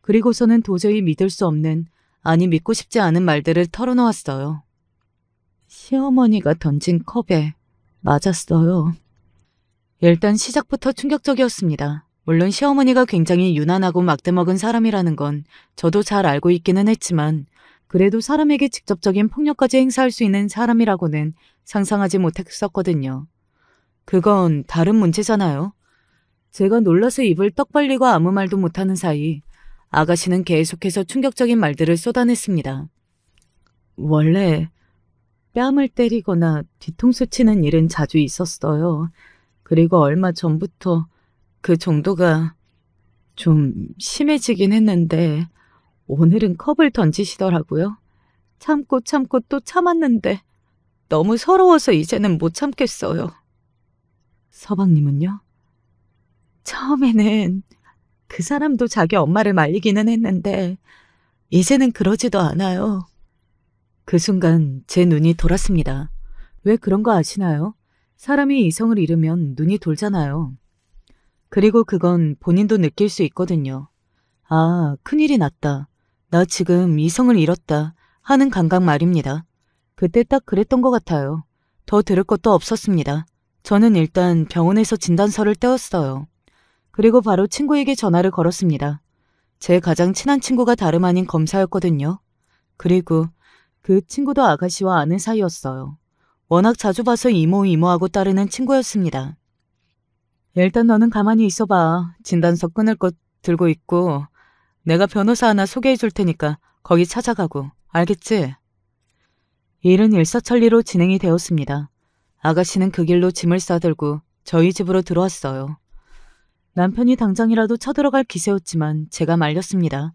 그리고서는 도저히 믿을 수 없는, 아니 믿고 싶지 않은 말들을 털어놓았어요. 시어머니가 던진 컵에 맞았어요. 일단 시작부터 충격적이었습니다. 물론 시어머니가 굉장히 유난하고 막대먹은 사람이라는 건 저도 잘 알고 있기는 했지만 그래도 사람에게 직접적인 폭력까지 행사할 수 있는 사람이라고는 상상하지 못했었거든요. 그건 다른 문제잖아요. 제가 놀라서 입을 떡 벌리고 아무 말도 못하는 사이 아가씨는 계속해서 충격적인 말들을 쏟아냈습니다. 원래 뺨을 때리거나 뒤통수 치는 일은 자주 있었어요. 그리고 얼마 전부터 그 정도가 좀 심해지긴 했는데 오늘은 컵을 던지시더라고요. 참고 또 참았는데 너무 서러워서 이제는 못 참겠어요. 서방님은요? 처음에는 그 사람도 자기 엄마를 말리기는 했는데 이제는 그러지도 않아요. 그 순간 제 눈이 돌았습니다. 왜 그런 거 아시나요? 사람이 이성을 잃으면 눈이 돌잖아요. 그리고 그건 본인도 느낄 수 있거든요. 아, 큰일이 났다. 나 지금 이성을 잃었다 하는 감각 말입니다. 그때 딱 그랬던 것 같아요. 더 들을 것도 없었습니다. 저는 일단 병원에서 진단서를 떼었어요. 그리고 바로 친구에게 전화를 걸었습니다. 제 가장 친한 친구가 다름 아닌 검사였거든요. 그리고 그 친구도 아가씨와 아는 사이였어요. 워낙 자주 봐서 이모하고 따르는 친구였습니다. 일단 너는 가만히 있어봐. 진단서 끊을 것 들고 있고 내가 변호사 하나 소개해 줄 테니까 거기 찾아가고. 알겠지? 일은 일사천리로 진행이 되었습니다. 아가씨는 그 길로 짐을 싸들고 저희 집으로 들어왔어요. 남편이 당장이라도 쳐들어갈 기세였지만 제가 말렸습니다.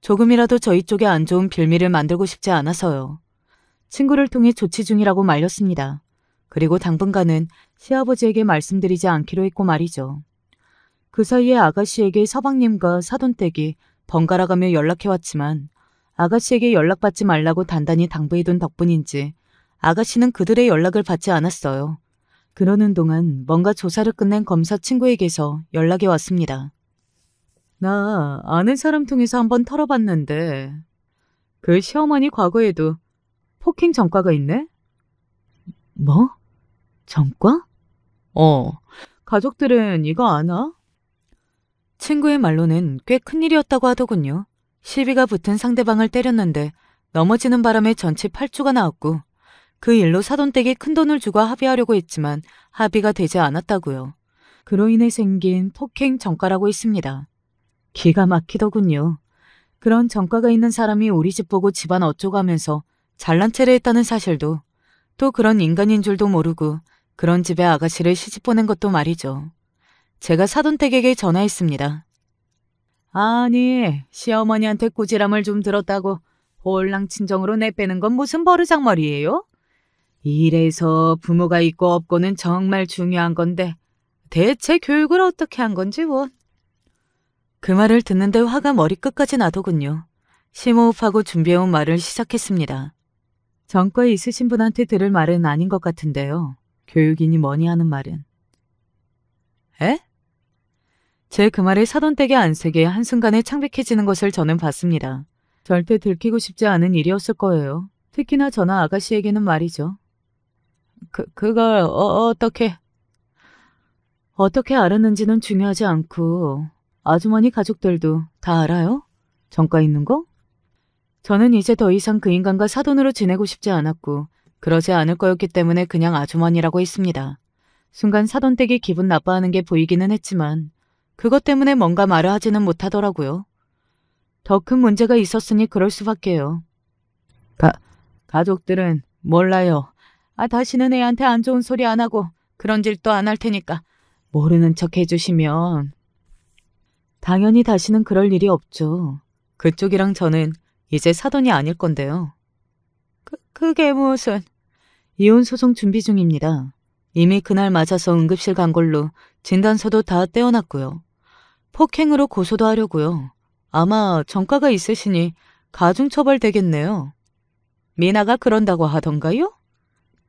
조금이라도 저희 쪽에 안 좋은 빌미를 만들고 싶지 않아서요. 친구를 통해 조치 중이라고 말렸습니다. 그리고 당분간은 시아버지에게 말씀드리지 않기로 했고 말이죠. 그 사이에 아가씨에게 서방님과 사돈댁이 번갈아가며 연락해왔지만 아가씨에게 연락받지 말라고 단단히 당부해둔 덕분인지 아가씨는 그들의 연락을 받지 않았어요. 그러는 동안 뭔가 조사를 끝낸 검사 친구에게서 연락이 왔습니다. 나 아는 사람 통해서 한번 털어봤는데 그 시어머니 과거에도 폭행 전과가 있네? 뭐? 전과? 가족들은 이거 아나? 친구의 말로는 꽤 큰일이었다고 하더군요. 시비가 붙은 상대방을 때렸는데 넘어지는 바람에 전치 8주가 나왔고 그 일로 사돈댁이 큰돈을 주고 합의하려고 했지만 합의가 되지 않았다고요. 그로 인해 생긴 폭행 전과라고 했습니다. 기가 막히더군요. 그런 전과가 있는 사람이 우리 집 보고 집안 어쩌고 하면서 잘난 체를 했다는 사실도, 또 그런 인간인 줄도 모르고 그런 집에 아가씨를 시집 보낸 것도 말이죠. 제가 사돈댁에게 전화했습니다. 아니, 시어머니한테 꾸지람을 좀 들었다고 홀랑 친정으로 내빼는 건 무슨 버르장머리예요? 이래서 부모가 있고 없고는 정말 중요한 건데 대체 교육을 어떻게 한 건지 뭐. 그 말을 듣는데 화가 머리끝까지 나더군요. 심호흡하고 준비해온 말을 시작했습니다. 전과에 있으신 분한테 들을 말은 아닌 것 같은데요. 교육이니 뭐니 하는 말은. 에? 제 그 말에 사돈댁의 안색에 한순간에 창백해지는 것을 저는 봤습니다. 절대 들키고 싶지 않은 일이었을 거예요. 특히나 저나 아가씨에게는 말이죠. 그걸 어떻게 알았는지는 중요하지 않고 아주머니 가족들도 다 알아요? 전과 있는 거? 저는 이제 더 이상 그 인간과 사돈으로 지내고 싶지 않았고 그러지 않을 거였기 때문에 그냥 아주머니라고 했습니다. 순간 사돈댁이 기분 나빠하는 게 보이기는 했지만 그것 때문에 뭔가 말을 하지는 못하더라고요. 더 큰 문제가 있었으니 그럴 수밖에요. 가족들은 몰라요. 다시는 애한테 안 좋은 소리 안 하고 그런 짓도 안 할 테니까 모르는 척 해주시면. 당연히 다시는 그럴 일이 없죠. 그쪽이랑 저는 이제 사돈이 아닐 건데요. 그게 무슨... 이혼 소송 준비 중입니다. 이미 그날 맞아서 응급실 간 걸로 진단서도 다 떼어놨고요. 폭행으로 고소도 하려고요. 아마 전과가 있으시니 가중처벌 되겠네요. 미나가 그런다고 하던가요?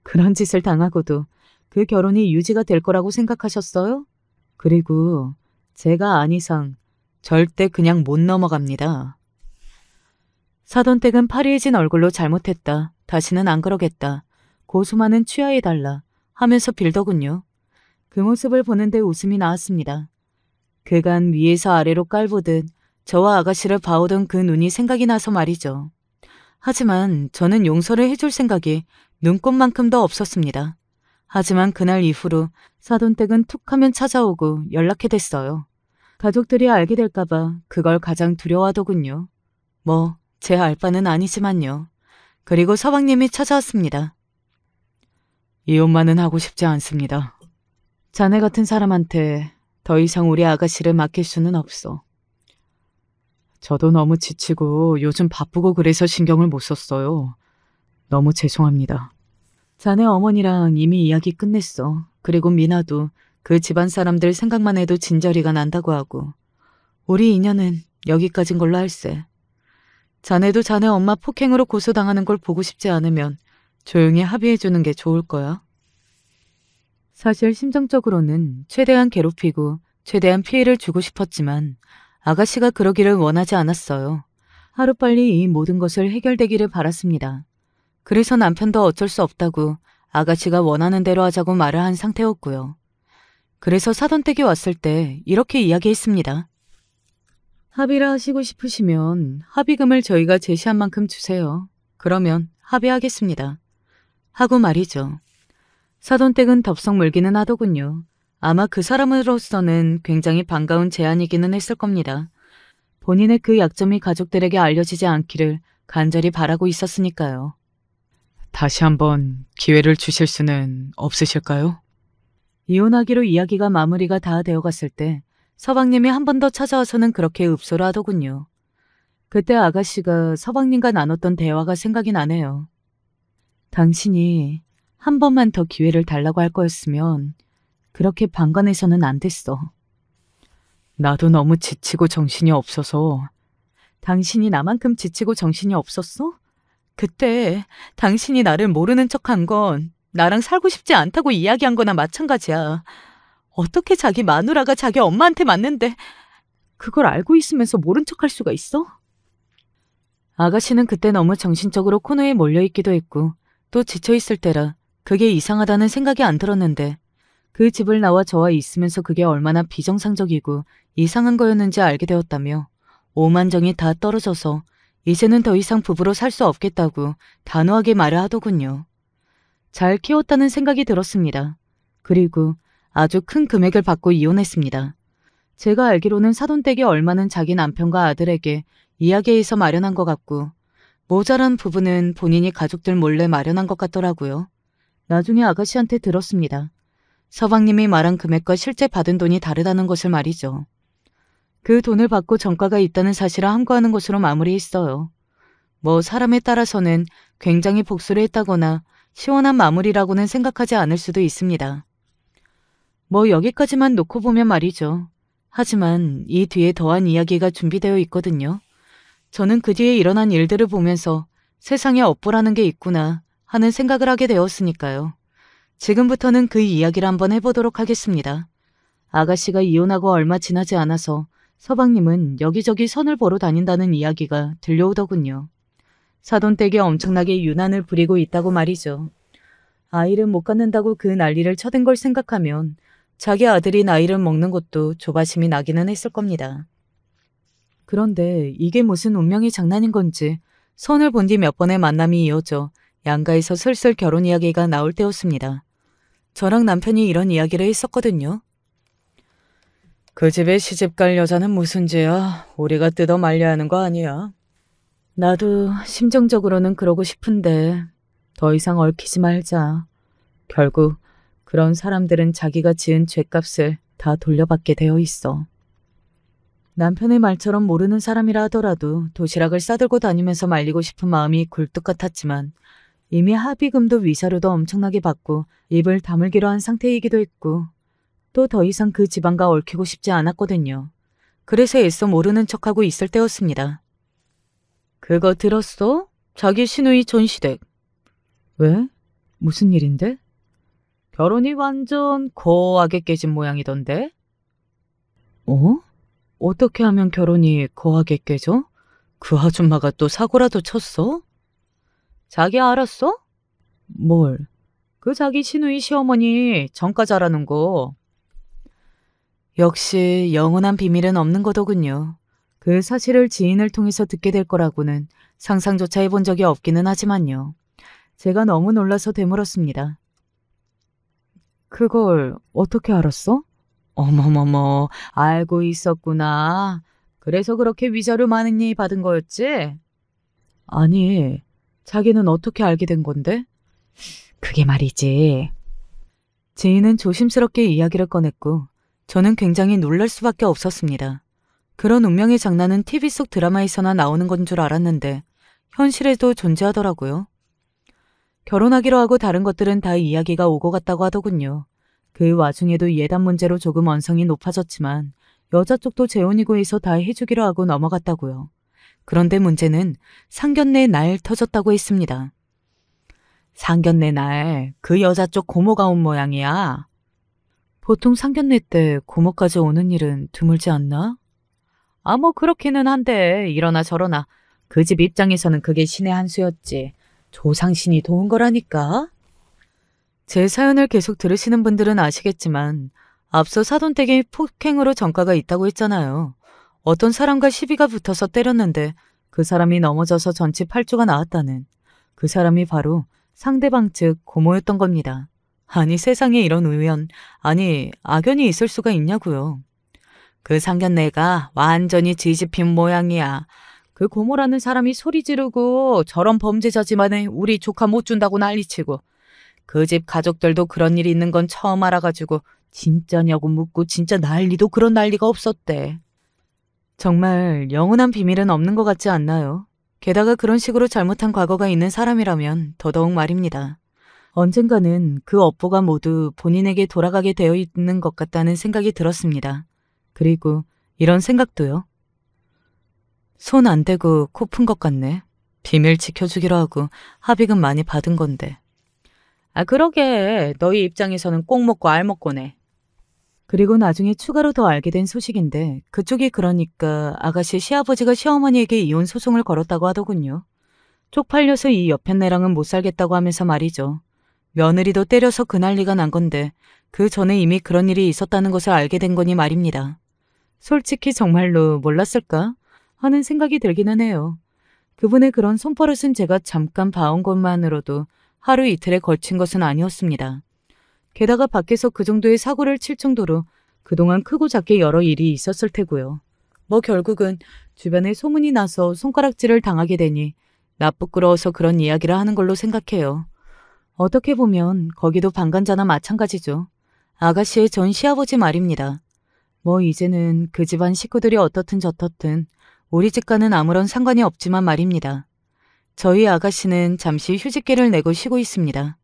그런 짓을 당하고도 그 결혼이 유지가 될 거라고 생각하셨어요? 그리고 제가 안 이상 절대 그냥 못 넘어갑니다. 사돈댁은 파리해진 얼굴로 잘못했다. 다시는 안 그러겠다. 고소만은 취하해달라 하면서 빌더군요. 그 모습을 보는데 웃음이 나왔습니다. 그간 위에서 아래로 깔보듯 저와 아가씨를 봐오던 그 눈이 생각이 나서 말이죠. 하지만 저는 용서를 해줄 생각이 눈꼽만큼도 없었습니다. 하지만 그날 이후로 사돈댁은 툭 하면 찾아오고 연락해 댔어요. 가족들이 알게 될까봐 그걸 가장 두려워하더군요. 뭐 제 알바는 아니지만요. 그리고 서방님이 찾아왔습니다. 이혼만은 하고 싶지 않습니다. 자네 같은 사람한테 더 이상 우리 아가씨를 맡길 수는 없어. 저도 너무 지치고 요즘 바쁘고 그래서 신경을 못 썼어요. 너무 죄송합니다. 자네 어머니랑 이미 이야기 끝냈어. 그리고 미나도 그 집안 사람들 생각만 해도 진저리가 난다고 하고. 우리 인연은 여기까진 걸로 할세. 자네도 자네 엄마 폭행으로 고소당하는 걸 보고 싶지 않으면 조용히 합의해주는 게 좋을 거야. 사실 심정적으로는 최대한 괴롭히고 최대한 피해를 주고 싶었지만 아가씨가 그러기를 원하지 않았어요. 하루빨리 이 모든 것을 해결되기를 바랐습니다. 그래서 남편도 어쩔 수 없다고 아가씨가 원하는 대로 하자고 말을 한 상태였고요. 그래서 사돈댁이 왔을 때 이렇게 이야기했습니다. 합의를 하시고 싶으시면 합의금을 저희가 제시한 만큼 주세요. 그러면 합의하겠습니다. 하고 말이죠. 사돈댁은 덥석 물기는 하더군요. 아마 그 사람으로서는 굉장히 반가운 제안이기는 했을 겁니다. 본인의 그 약점이 가족들에게 알려지지 않기를 간절히 바라고 있었으니까요. 다시 한번 기회를 주실 수는 없으실까요? 이혼하기로 이야기가 마무리가 다 되어갔을 때 서방님이 한 번 더 찾아와서는 그렇게 읍소를 하더군요. 그때 아가씨가 서방님과 나눴던 대화가 생각이 나네요. 당신이 한 번만 더 기회를 달라고 할 거였으면 그렇게 방관해서는 안 됐어. 나도 너무 지치고 정신이 없어서. 당신이 나만큼 지치고 정신이 없었어? 그때 당신이 나를 모르는 척한 건 나랑 살고 싶지 않다고 이야기한 거나 마찬가지야. 어떻게 자기 마누라가 자기 엄마한테 맞는데 그걸 알고 있으면서 모른 척할 수가 있어? 아가씨는 그때 너무 정신적으로 코너에 몰려있기도 했고 또 지쳐있을 때라 그게 이상하다는 생각이 안 들었는데 그 집을 나와 저와 있으면서 그게 얼마나 비정상적이고 이상한 거였는지 알게 되었다며 오만정이 다 떨어져서 이제는 더 이상 부부로 살 수 없겠다고 단호하게 말을 하더군요. 잘 키웠다는 생각이 들었습니다. 그리고 아주 큰 금액을 받고 이혼했습니다. 제가 알기로는 사돈댁의 얼마는 자기 남편과 아들에게 이야기해서 마련한 것 같고 모자란 부분은 본인이 가족들 몰래 마련한 것 같더라고요. 나중에 아가씨한테 들었습니다. 서방님이 말한 금액과 실제 받은 돈이 다르다는 것을 말이죠. 그 돈을 받고 전과가 있다는 사실을 함구하는 것으로 마무리했어요. 뭐 사람에 따라서는 굉장히 복수를 했다거나 시원한 마무리라고는 생각하지 않을 수도 있습니다. 뭐 여기까지만 놓고 보면 말이죠. 하지만 이 뒤에 더한 이야기가 준비되어 있거든요. 저는 그 뒤에 일어난 일들을 보면서 세상에 업보라는 게 있구나 하는 생각을 하게 되었으니까요. 지금부터는 그 이야기를 한번 해보도록 하겠습니다. 아가씨가 이혼하고 얼마 지나지 않아서 서방님은 여기저기 선을 보러 다닌다는 이야기가 들려오더군요. 사돈댁이 엄청나게 유난을 부리고 있다고 말이죠. 아이를 못 갖는다고 그 난리를 쳐댄 걸 생각하면 자기 아들이 나이를 먹는 것도 조바심이 나기는 했을 겁니다. 그런데 이게 무슨 운명의 장난인 건지 선을 본 뒤 몇 번의 만남이 이어져 양가에서 슬슬 결혼 이야기가 나올 때였습니다. 저랑 남편이 이런 이야기를 했었거든요. 그 집에 시집갈 여자는 무슨 죄야? 우리가 뜯어 말려야 하는 거 아니야? 나도 심정적으로는 그러고 싶은데 더 이상 얽히지 말자. 결국 그런 사람들은 자기가 지은 죄값을 다 돌려받게 되어 있어. 남편의 말처럼 모르는 사람이라 하더라도 도시락을 싸들고 다니면서 말리고 싶은 마음이 굴뚝 같았지만 이미 합의금도 위자료도 엄청나게 받고 입을 다물기로 한 상태이기도 했고 또 더 이상 그 집안과 얽히고 싶지 않았거든요. 그래서 애써 모르는 척하고 있을 때였습니다. 그거 들었어? 자기 시누이 전시댁. 왜? 무슨 일인데? 결혼이 완전 거하게 깨진 모양이던데? 어? 어떻게 하면 결혼이 거하게 깨져? 그 아줌마가 또 사고라도 쳤어? 자기 알았어? 뭘? 그 자기 시누이 시어머니 전과 잘하는 거. 역시 영원한 비밀은 없는 거더군요. 그 사실을 지인을 통해서 듣게 될 거라고는 상상조차 해본 적이 없기는 하지만요. 제가 너무 놀라서 되물었습니다. 그걸 어떻게 알았어? 어머머머, 알고 있었구나. 그래서 그렇게 위자료 많이 받은 거였지? 아니, 자기는 어떻게 알게 된 건데? 그게 말이지. 지인은 조심스럽게 이야기를 꺼냈고 저는 굉장히 놀랄 수밖에 없었습니다. 그런 운명의 장난은 TV 속 드라마에서나 나오는 건 줄 알았는데 현실에도 존재하더라고요. 결혼하기로 하고 다른 것들은 다 이야기가 오고 갔다고 하더군요. 그 와중에도 예단 문제로 조금 언성이 높아졌지만 여자 쪽도 재혼이고 해서 다 해주기로 하고 넘어갔다고요. 그런데 문제는 상견례 날 터졌다고 했습니다. 상견례 날 그 여자 쪽 고모가 온 모양이야. 보통 상견례 때 고모까지 오는 일은 드물지 않나? 뭐 그렇기는 한데 이러나 저러나 그 집 입장에서는 그게 신의 한 수였지. 조상신이 도운 거라니까. 제 사연을 계속 들으시는 분들은 아시겠지만 앞서 사돈댁에 폭행으로 전과가 있다고 했잖아요. 어떤 사람과 시비가 붙어서 때렸는데 그 사람이 넘어져서 전치 8주가 나왔다는 그 사람이 바로 상대방 측 고모였던 겁니다. 아니 세상에 이런 우연, 아니 악연이 있을 수가 있냐고요. 그 상견례가 완전히 뒤집힌 모양이야. 그 고모라는 사람이 소리 지르고 저런 범죄자지만은 우리 조카 못 준다고 난리치고 그 집 가족들도 그런 일이 있는 건 처음 알아가지고 진짜냐고 묻고 진짜 난리도 그런 난리가 없었대. 정말 영원한 비밀은 없는 것 같지 않나요? 게다가 그런 식으로 잘못한 과거가 있는 사람이라면 더더욱 말입니다. 언젠가는 그 업보가 모두 본인에게 돌아가게 되어 있는 것 같다는 생각이 들었습니다. 그리고 이런 생각도요. 손 안 대고 코 푼 것 같네. 비밀 지켜주기로 하고 합의금 많이 받은 건데. 그러게 너희 입장에서는 꼭 먹고 알 먹고네. 그리고 나중에 추가로 더 알게 된 소식인데 그쪽이 그러니까 아가씨 시아버지가 시어머니에게 이혼 소송을 걸었다고 하더군요. 쪽팔려서 이 여편네랑은 못 살겠다고 하면서 말이죠. 며느리도 때려서 그 난리가 난 건데 그 전에 이미 그런 일이 있었다는 것을 알게 된 거니 말입니다. 솔직히 정말로 몰랐을까 하는 생각이 들기는 해요. 그분의 그런 손버릇은 제가 잠깐 봐온 것만으로도 하루 이틀에 걸친 것은 아니었습니다. 게다가 밖에서 그 정도의 사고를 칠 정도로 그동안 크고 작게 여러 일이 있었을 테고요. 뭐 결국은 주변에 소문이 나서 손가락질을 당하게 되니 나 부끄러워서 그런 이야기를 하는 걸로 생각해요. 어떻게 보면 거기도 방관자나 마찬가지죠. 아가씨의 전 시아버지 말입니다. 뭐 이제는 그 집안 식구들이 어떻든 저떻든 우리 집과는 아무런 상관이 없지만 말입니다. 저희 아가씨는 잠시 휴직계를 내고 쉬고 있습니다.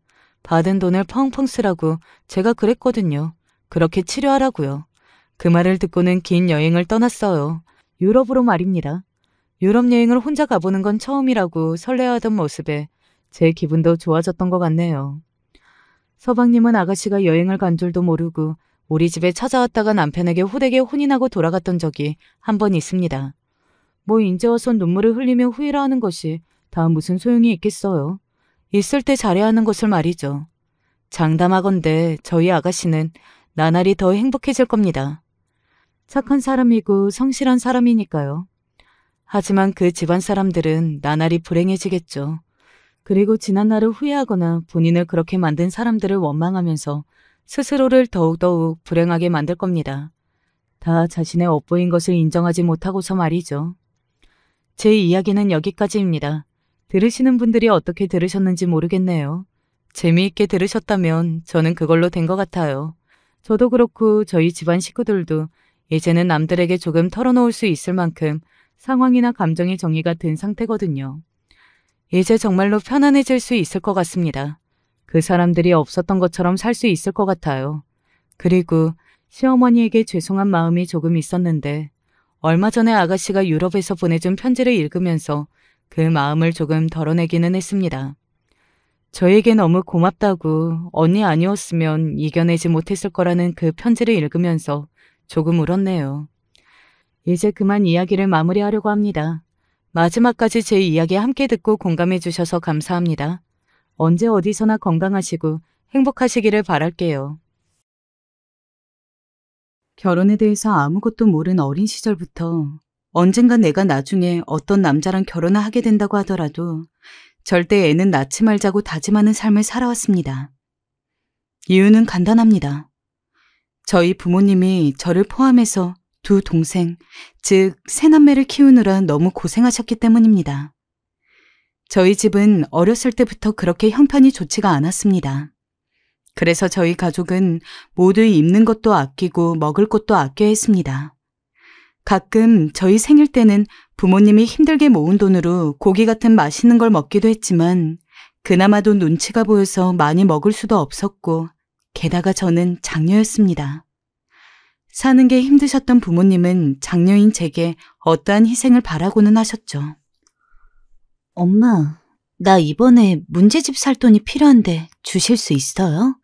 받은 돈을 펑펑 쓰라고 제가 그랬거든요. 그렇게 치료하라고요. 그 말을 듣고는 긴 여행을 떠났어요. 유럽으로 말입니다. 유럽 여행을 혼자 가보는 건 처음이라고 설레어하던 모습에 제 기분도 좋아졌던 것 같네요. 서방님은 아가씨가 여행을 간 줄도 모르고 우리 집에 찾아왔다가 남편에게 호되게 혼인하고 돌아갔던 적이 한 번 있습니다. 뭐 인제 와서 눈물을 흘리며 후회를 하는 것이 다 무슨 소용이 있겠어요. 있을 때 잘해야 하는 것을 말이죠. 장담하건대 저희 아가씨는 나날이 더 행복해질 겁니다. 착한 사람이고 성실한 사람이니까요. 하지만 그 집안 사람들은 나날이 불행해지겠죠. 그리고 지난 날을 후회하거나 본인을 그렇게 만든 사람들을 원망하면서 스스로를 더욱더욱 불행하게 만들 겁니다. 다 자신의 업보인 것을 인정하지 못하고서 말이죠. 제 이야기는 여기까지입니다. 들으시는 분들이 어떻게 들으셨는지 모르겠네요. 재미있게 들으셨다면 저는 그걸로 된 것 같아요. 저도 그렇고 저희 집안 식구들도 이제는 남들에게 조금 털어놓을 수 있을 만큼 상황이나 감정의 정리가 된 상태거든요. 이제 정말로 편안해질 수 있을 것 같습니다. 그 사람들이 없었던 것처럼 살 수 있을 것 같아요. 그리고 시어머니에게 죄송한 마음이 조금 있었는데 얼마 전에 아가씨가 유럽에서 보내준 편지를 읽으면서 그 마음을 조금 덜어내기는 했습니다. 저에게 너무 고맙다고 언니 아니었으면 이겨내지 못했을 거라는 그 편지를 읽으면서 조금 울었네요. 이제 그만 이야기를 마무리하려고 합니다. 마지막까지 제 이야기 함께 듣고 공감해 주셔서 감사합니다. 언제 어디서나 건강하시고 행복하시기를 바랄게요. 결혼에 대해서 아무것도 모른 어린 시절부터 언젠가 내가 나중에 어떤 남자랑 결혼을 하게 된다고 하더라도 절대 애는 낳지 말자고 다짐하는 삶을 살아왔습니다. 이유는 간단합니다. 저희 부모님이 저를 포함해서 두 동생, 즉 새남매를 키우느라 너무 고생하셨기 때문입니다. 저희 집은 어렸을 때부터 그렇게 형편이 좋지가 않았습니다. 그래서 저희 가족은 모두 입는 것도 아끼고 먹을 것도 아껴야 했습니다. 가끔 저희 생일 때는 부모님이 힘들게 모은 돈으로 고기 같은 맛있는 걸 먹기도 했지만 그나마도 눈치가 보여서 많이 먹을 수도 없었고 게다가 저는 장녀였습니다. 사는 게 힘드셨던 부모님은 장녀인 제게 어떠한 희생을 바라고는 하셨죠. 엄마, 나 이번에 문제집 살 돈이 필요한데 주실 수 있어요?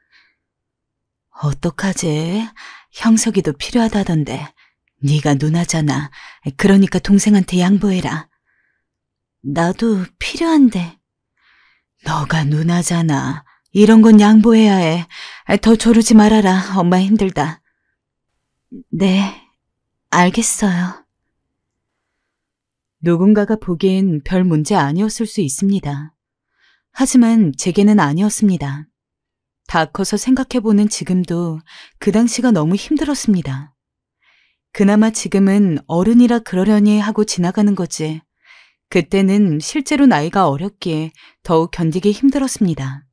어떡하지? 형석이도 필요하다던데. 네가 누나잖아. 그러니까 동생한테 양보해라. 나도 필요한데. 너가 누나잖아. 이런 건 양보해야 해. 더 조르지 말아라. 엄마 힘들다. 네, 알겠어요. 누군가가 보기엔 별 문제 아니었을 수 있습니다. 하지만 제게는 아니었습니다. 다 커서 생각해보는 지금도 그 당시가 너무 힘들었습니다. 그나마 지금은 어른이라 그러려니 하고 지나가는 거지. 그때는 실제로 나이가 어렸기에 더욱 견디기 힘들었습니다.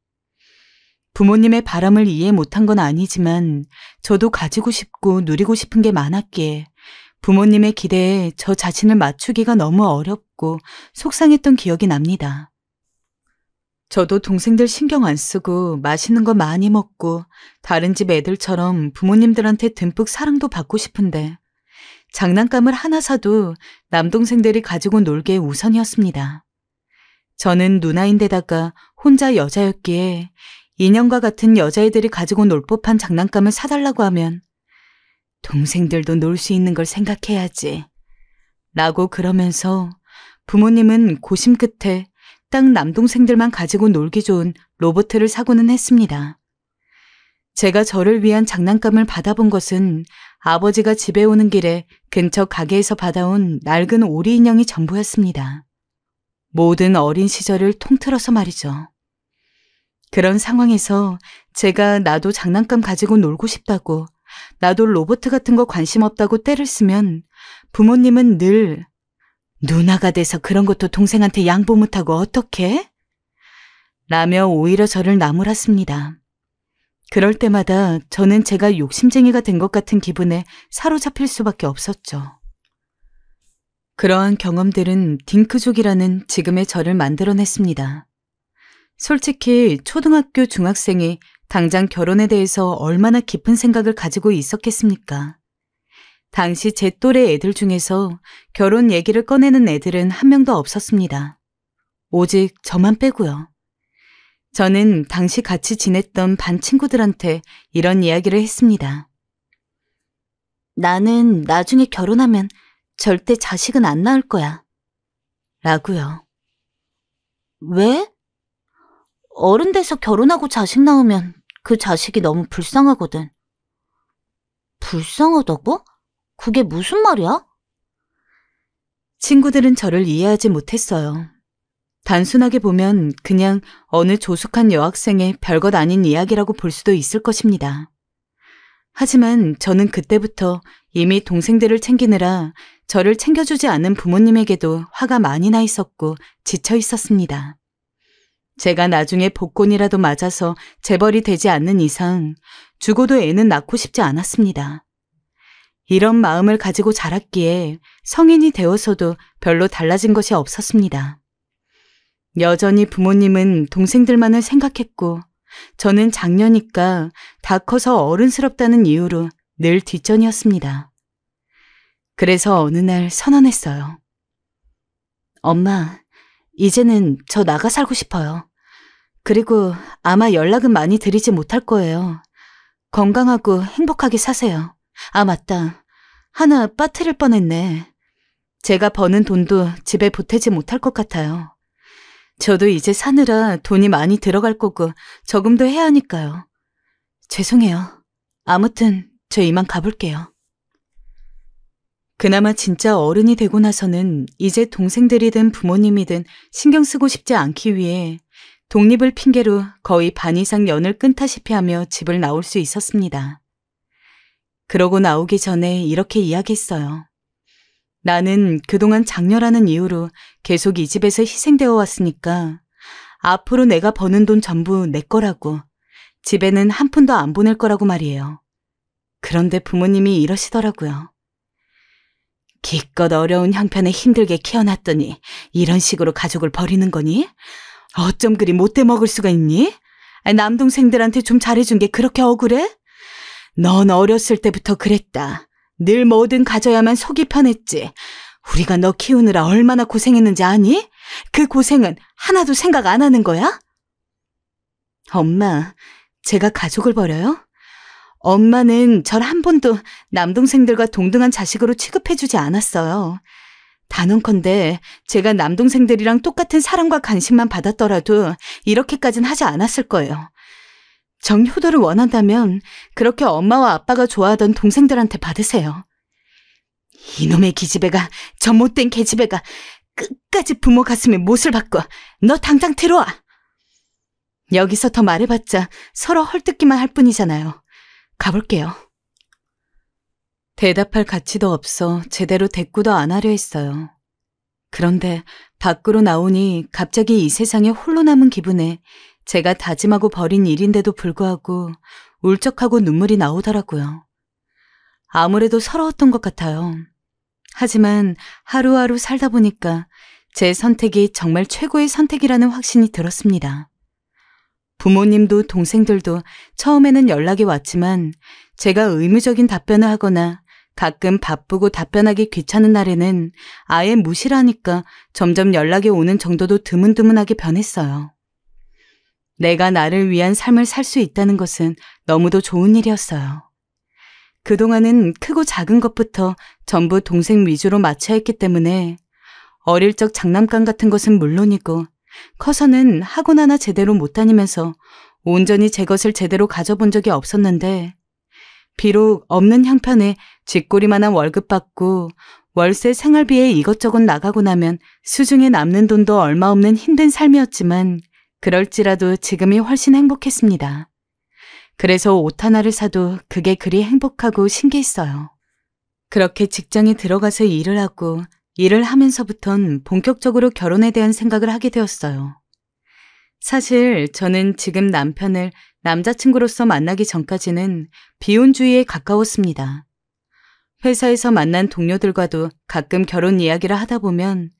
부모님의 바람을 이해 못한 건 아니지만 저도 가지고 싶고 누리고 싶은 게 많았기에 부모님의 기대에 저 자신을 맞추기가 너무 어렵고 속상했던 기억이 납니다. 저도 동생들 신경 안 쓰고 맛있는 거 많이 먹고 다른 집 애들처럼 부모님들한테 듬뿍 사랑도 받고 싶은데 장난감을 하나 사도 남동생들이 가지고 놀게 우선이었습니다. 저는 누나인데다가 혼자 여자였기에 인형과 같은 여자애들이 가지고 놀 법한 장난감을 사달라고 하면 동생들도 놀 수 있는 걸 생각해야지 라고 그러면서 부모님은 고심 끝에 딱 남동생들만 가지고 놀기 좋은 로봇을 사고는 했습니다. 제가 저를 위한 장난감을 받아본 것은 아버지가 집에 오는 길에 근처 가게에서 받아온 낡은 오리 인형이 전부였습니다. 모든 어린 시절을 통틀어서 말이죠. 그런 상황에서 제가 나도 장난감 가지고 놀고 싶다고, 나도 로봇 같은 거 관심 없다고 떼를 쓰면 부모님은 늘 누나가 돼서 그런 것도 동생한테 양보 못하고 어떡해? 라며 오히려 저를 나무랐습니다. 그럴 때마다 저는 제가 욕심쟁이가 된 것 같은 기분에 사로잡힐 수밖에 없었죠. 그러한 경험들은 딩크족이라는 지금의 저를 만들어냈습니다. 솔직히 초등학교 중학생이 당장 결혼에 대해서 얼마나 깊은 생각을 가지고 있었겠습니까? 당시 제 또래 애들 중에서 결혼 얘기를 꺼내는 애들은 한 명도 없었습니다. 오직 저만 빼고요. 저는 당시 같이 지냈던 반 친구들한테 이런 이야기를 했습니다. 나는 나중에 결혼하면 절대 자식은 안 낳을 거야. 라고요. 왜? 어른 돼서 결혼하고 자식 낳으면 그 자식이 너무 불쌍하거든. 불쌍하다고? 그게 무슨 말이야? 친구들은 저를 이해하지 못했어요. 단순하게 보면 그냥 어느 조숙한 여학생의 별것 아닌 이야기라고 볼 수도 있을 것입니다. 하지만 저는 그때부터 이미 동생들을 챙기느라 저를 챙겨주지 않은 부모님에게도 화가 많이 나 있었고 지쳐 있었습니다. 제가 나중에 복권이라도 맞아서 재벌이 되지 않는 이상 죽어도 애는 낳고 싶지 않았습니다. 이런 마음을 가지고 자랐기에 성인이 되어서도 별로 달라진 것이 없었습니다. 여전히 부모님은 동생들만을 생각했고 저는 장녀니까 다 커서 어른스럽다는 이유로 늘 뒷전이었습니다. 그래서 어느 날 선언했어요. 엄마, 이제는 저 나가 살고 싶어요. 그리고 아마 연락은 많이 드리지 못할 거예요. 건강하고 행복하게 사세요. 아, 맞다. 하나 빠뜨릴 뻔했네. 제가 버는 돈도 집에 보태지 못할 것 같아요. 저도 이제 사느라 돈이 많이 들어갈 거고 저금도 해야 하니까요. 죄송해요. 아무튼 저 이만 가볼게요. 그나마 진짜 어른이 되고 나서는 이제 동생들이든 부모님이든 신경 쓰고 싶지 않기 위해 독립을 핑계로 거의 반 이상 연을 끊다시피 하며 집을 나올 수 있었습니다. 그러고 나오기 전에 이렇게 이야기했어요. 나는 그동안 장녀라는 이유로 계속 이 집에서 희생되어 왔으니까 앞으로 내가 버는 돈 전부 내 거라고, 집에는 한 푼도 안 보낼 거라고 말이에요. 그런데 부모님이 이러시더라고요. 기껏 어려운 형편에 힘들게 키워놨더니 이런 식으로 가족을 버리는 거니? 어쩜 그리 못돼 먹을 수가 있니? 남동생들한테 좀 잘해준 게 그렇게 억울해? 넌 어렸을 때부터 그랬다. 늘 뭐든 가져야만 속이 편했지. 우리가 너 키우느라 얼마나 고생했는지 아니? 그 고생은 하나도 생각 안 하는 거야? 엄마, 제가 가족을 버려요? 엄마는 절 한 번도 남동생들과 동등한 자식으로 취급해주지 않았어요. 단언컨대 제가 남동생들이랑 똑같은 사랑과 관심만 받았더라도 이렇게까진 하지 않았을 거예요. 정효도를 원한다면 그렇게 엄마와 아빠가 좋아하던 동생들한테 받으세요. 이놈의 기집애가, 저 못된 계집애가 끝까지 부모 가슴에 못을 박고 너 당장 들어와. 여기서 더 말해봤자 서로 헐뜯기만 할 뿐이잖아요. 가볼게요. 대답할 가치도 없어 제대로 대꾸도 안 하려 했어요. 그런데 밖으로 나오니 갑자기 이 세상에 홀로 남은 기분에 제가 다짐하고 버린 일인데도 불구하고 울적하고 눈물이 나오더라고요. 아무래도 서러웠던 것 같아요. 하지만 하루하루 살다 보니까 제 선택이 정말 최고의 선택이라는 확신이 들었습니다. 부모님도 동생들도 처음에는 연락이 왔지만 제가 의무적인 답변을 하거나 가끔 바쁘고 답변하기 귀찮은 날에는 아예 무시를 하니까 점점 연락이 오는 정도도 드문드문하게 변했어요. 내가 나를 위한 삶을 살 수 있다는 것은 너무도 좋은 일이었어요. 그동안은 크고 작은 것부터 전부 동생 위주로 맞춰야 했기 때문에 어릴 적 장난감 같은 것은 물론이고 커서는 학원 하나 제대로 못 다니면서 온전히 제 것을 제대로 가져본 적이 없었는데 비록 없는 형편에 쥐꼬리만한 월급 받고 월세 생활비에 이것저것 나가고 나면 수중에 남는 돈도 얼마 없는 힘든 삶이었지만 그럴지라도 지금이 훨씬 행복했습니다. 그래서 옷 하나를 사도 그게 그리 행복하고 신기했어요. 그렇게 직장에 들어가서 일을 하고 일을 하면서부턴 본격적으로 결혼에 대한 생각을 하게 되었어요. 사실 저는 지금 남편을 남자친구로서 만나기 전까지는 비혼주의에 가까웠습니다. 회사에서 만난 동료들과도 가끔 결혼 이야기를 하다 보면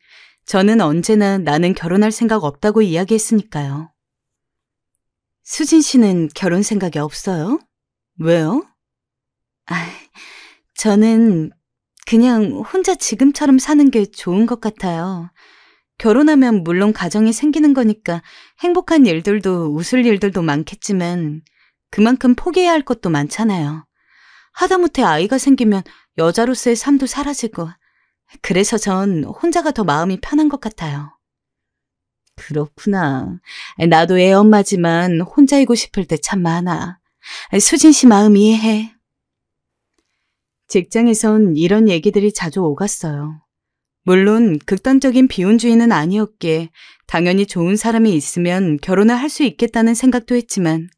저는 언제나 나는 결혼할 생각 없다고 이야기했으니까요. 수진 씨는 결혼 생각이 없어요? 왜요? 저는 그냥 혼자 지금처럼 사는 게 좋은 것 같아요. 결혼하면 물론 가정이 생기는 거니까 행복한 일들도 웃을 일들도 많겠지만 그만큼 포기해야 할 것도 많잖아요. 하다못해 아이가 생기면 여자로서의 삶도 사라지고 그래서 전 혼자가 더 마음이 편한 것 같아요. 그렇구나. 나도 애 엄마지만 혼자이고 싶을 때 참 많아. 수진 씨 마음 이해해. 직장에선 이런 얘기들이 자주 오갔어요. 물론 극단적인 비혼주의는 아니었기에 당연히 좋은 사람이 있으면 결혼을 할 수 있겠다는 생각도 했지만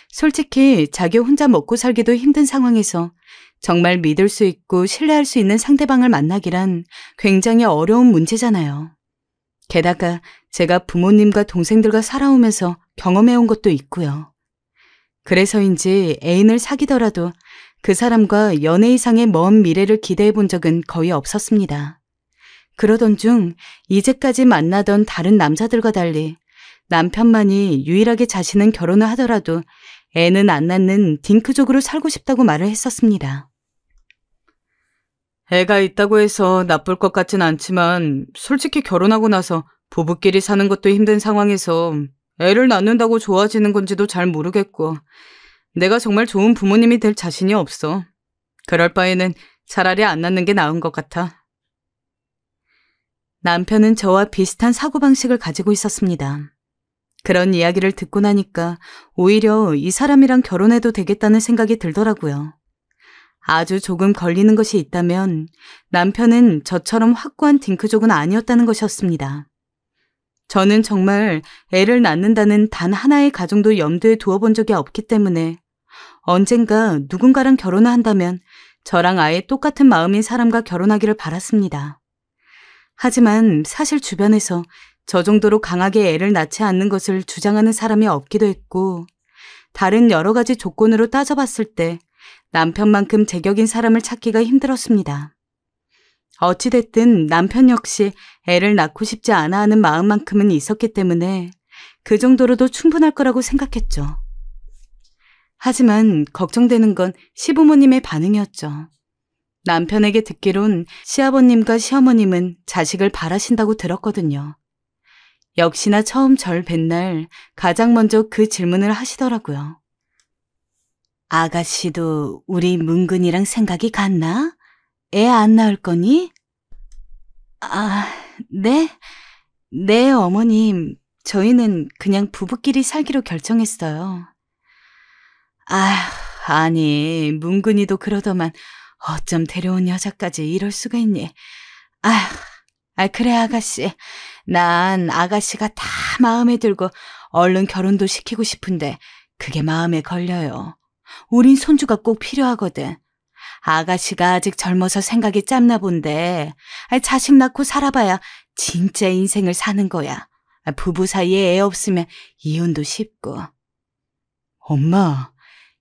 솔직히 자기 혼자 먹고 살기도 힘든 상황에서 정말 믿을 수 있고 신뢰할 수 있는 상대방을 만나기란 굉장히 어려운 문제잖아요. 게다가 제가 부모님과 동생들과 살아오면서 경험해온 것도 있고요. 그래서인지 애인을 사귀더라도 그 사람과 연애 이상의 먼 미래를 기대해 본 적은 거의 없었습니다. 그러던 중 이제까지 만나던 다른 남자들과 달리 남편만이 유일하게 자신은 결혼을 하더라도 애는 안 낳는 딩크족으로 살고 싶다고 말을 했었습니다. 애가 있다고 해서 나쁠 것 같진 않지만 솔직히 결혼하고 나서 부부끼리 사는 것도 힘든 상황에서 애를 낳는다고 좋아지는 건지도 잘 모르겠고 내가 정말 좋은 부모님이 될 자신이 없어. 그럴 바에는 차라리 안 낳는 게 나은 것 같아. 남편은 저와 비슷한 사고방식을 가지고 있었습니다. 그런 이야기를 듣고 나니까 오히려 이 사람이랑 결혼해도 되겠다는 생각이 들더라고요. 아주 조금 걸리는 것이 있다면 남편은 저처럼 확고한 딩크족은 아니었다는 것이었습니다. 저는 정말 애를 낳는다는 단 하나의 가정도 염두에 두어본 적이 없기 때문에 언젠가 누군가랑 결혼을 한다면 저랑 아예 똑같은 마음인 사람과 결혼하기를 바랐습니다. 하지만 사실 주변에서 저 정도로 강하게 애를 낳지 않는 것을 주장하는 사람이 없기도 했고 다른 여러 가지 조건으로 따져봤을 때 남편만큼 제격인 사람을 찾기가 힘들었습니다. 어찌됐든 남편 역시 애를 낳고 싶지 않아 하는 마음만큼은 있었기 때문에 그 정도로도 충분할 거라고 생각했죠. 하지만 걱정되는 건 시부모님의 반응이었죠. 남편에게 듣기론 시아버님과 시어머님은 자식을 바라신다고 들었거든요. 역시나 처음 절 뵌 날 가장 먼저 그 질문을 하시더라고요. 아가씨도 우리 문근이랑 생각이 같나? 애 안 낳을 거니? 네? 네, 어머님. 저희는 그냥 부부끼리 살기로 결정했어요. 아니, 문근이도 그러더만 어쩜 데려온 여자까지 이럴 수가 있니? 그래, 아가씨. 난 아가씨가 다 마음에 들고 얼른 결혼도 시키고 싶은데 그게 마음에 걸려요. 우린 손주가 꼭 필요하거든. 아가씨가 아직 젊어서 생각이 짧나 본데 자식 낳고 살아봐야 진짜 인생을 사는 거야. 부부 사이에 애 없으면 이혼도 쉽고. 엄마,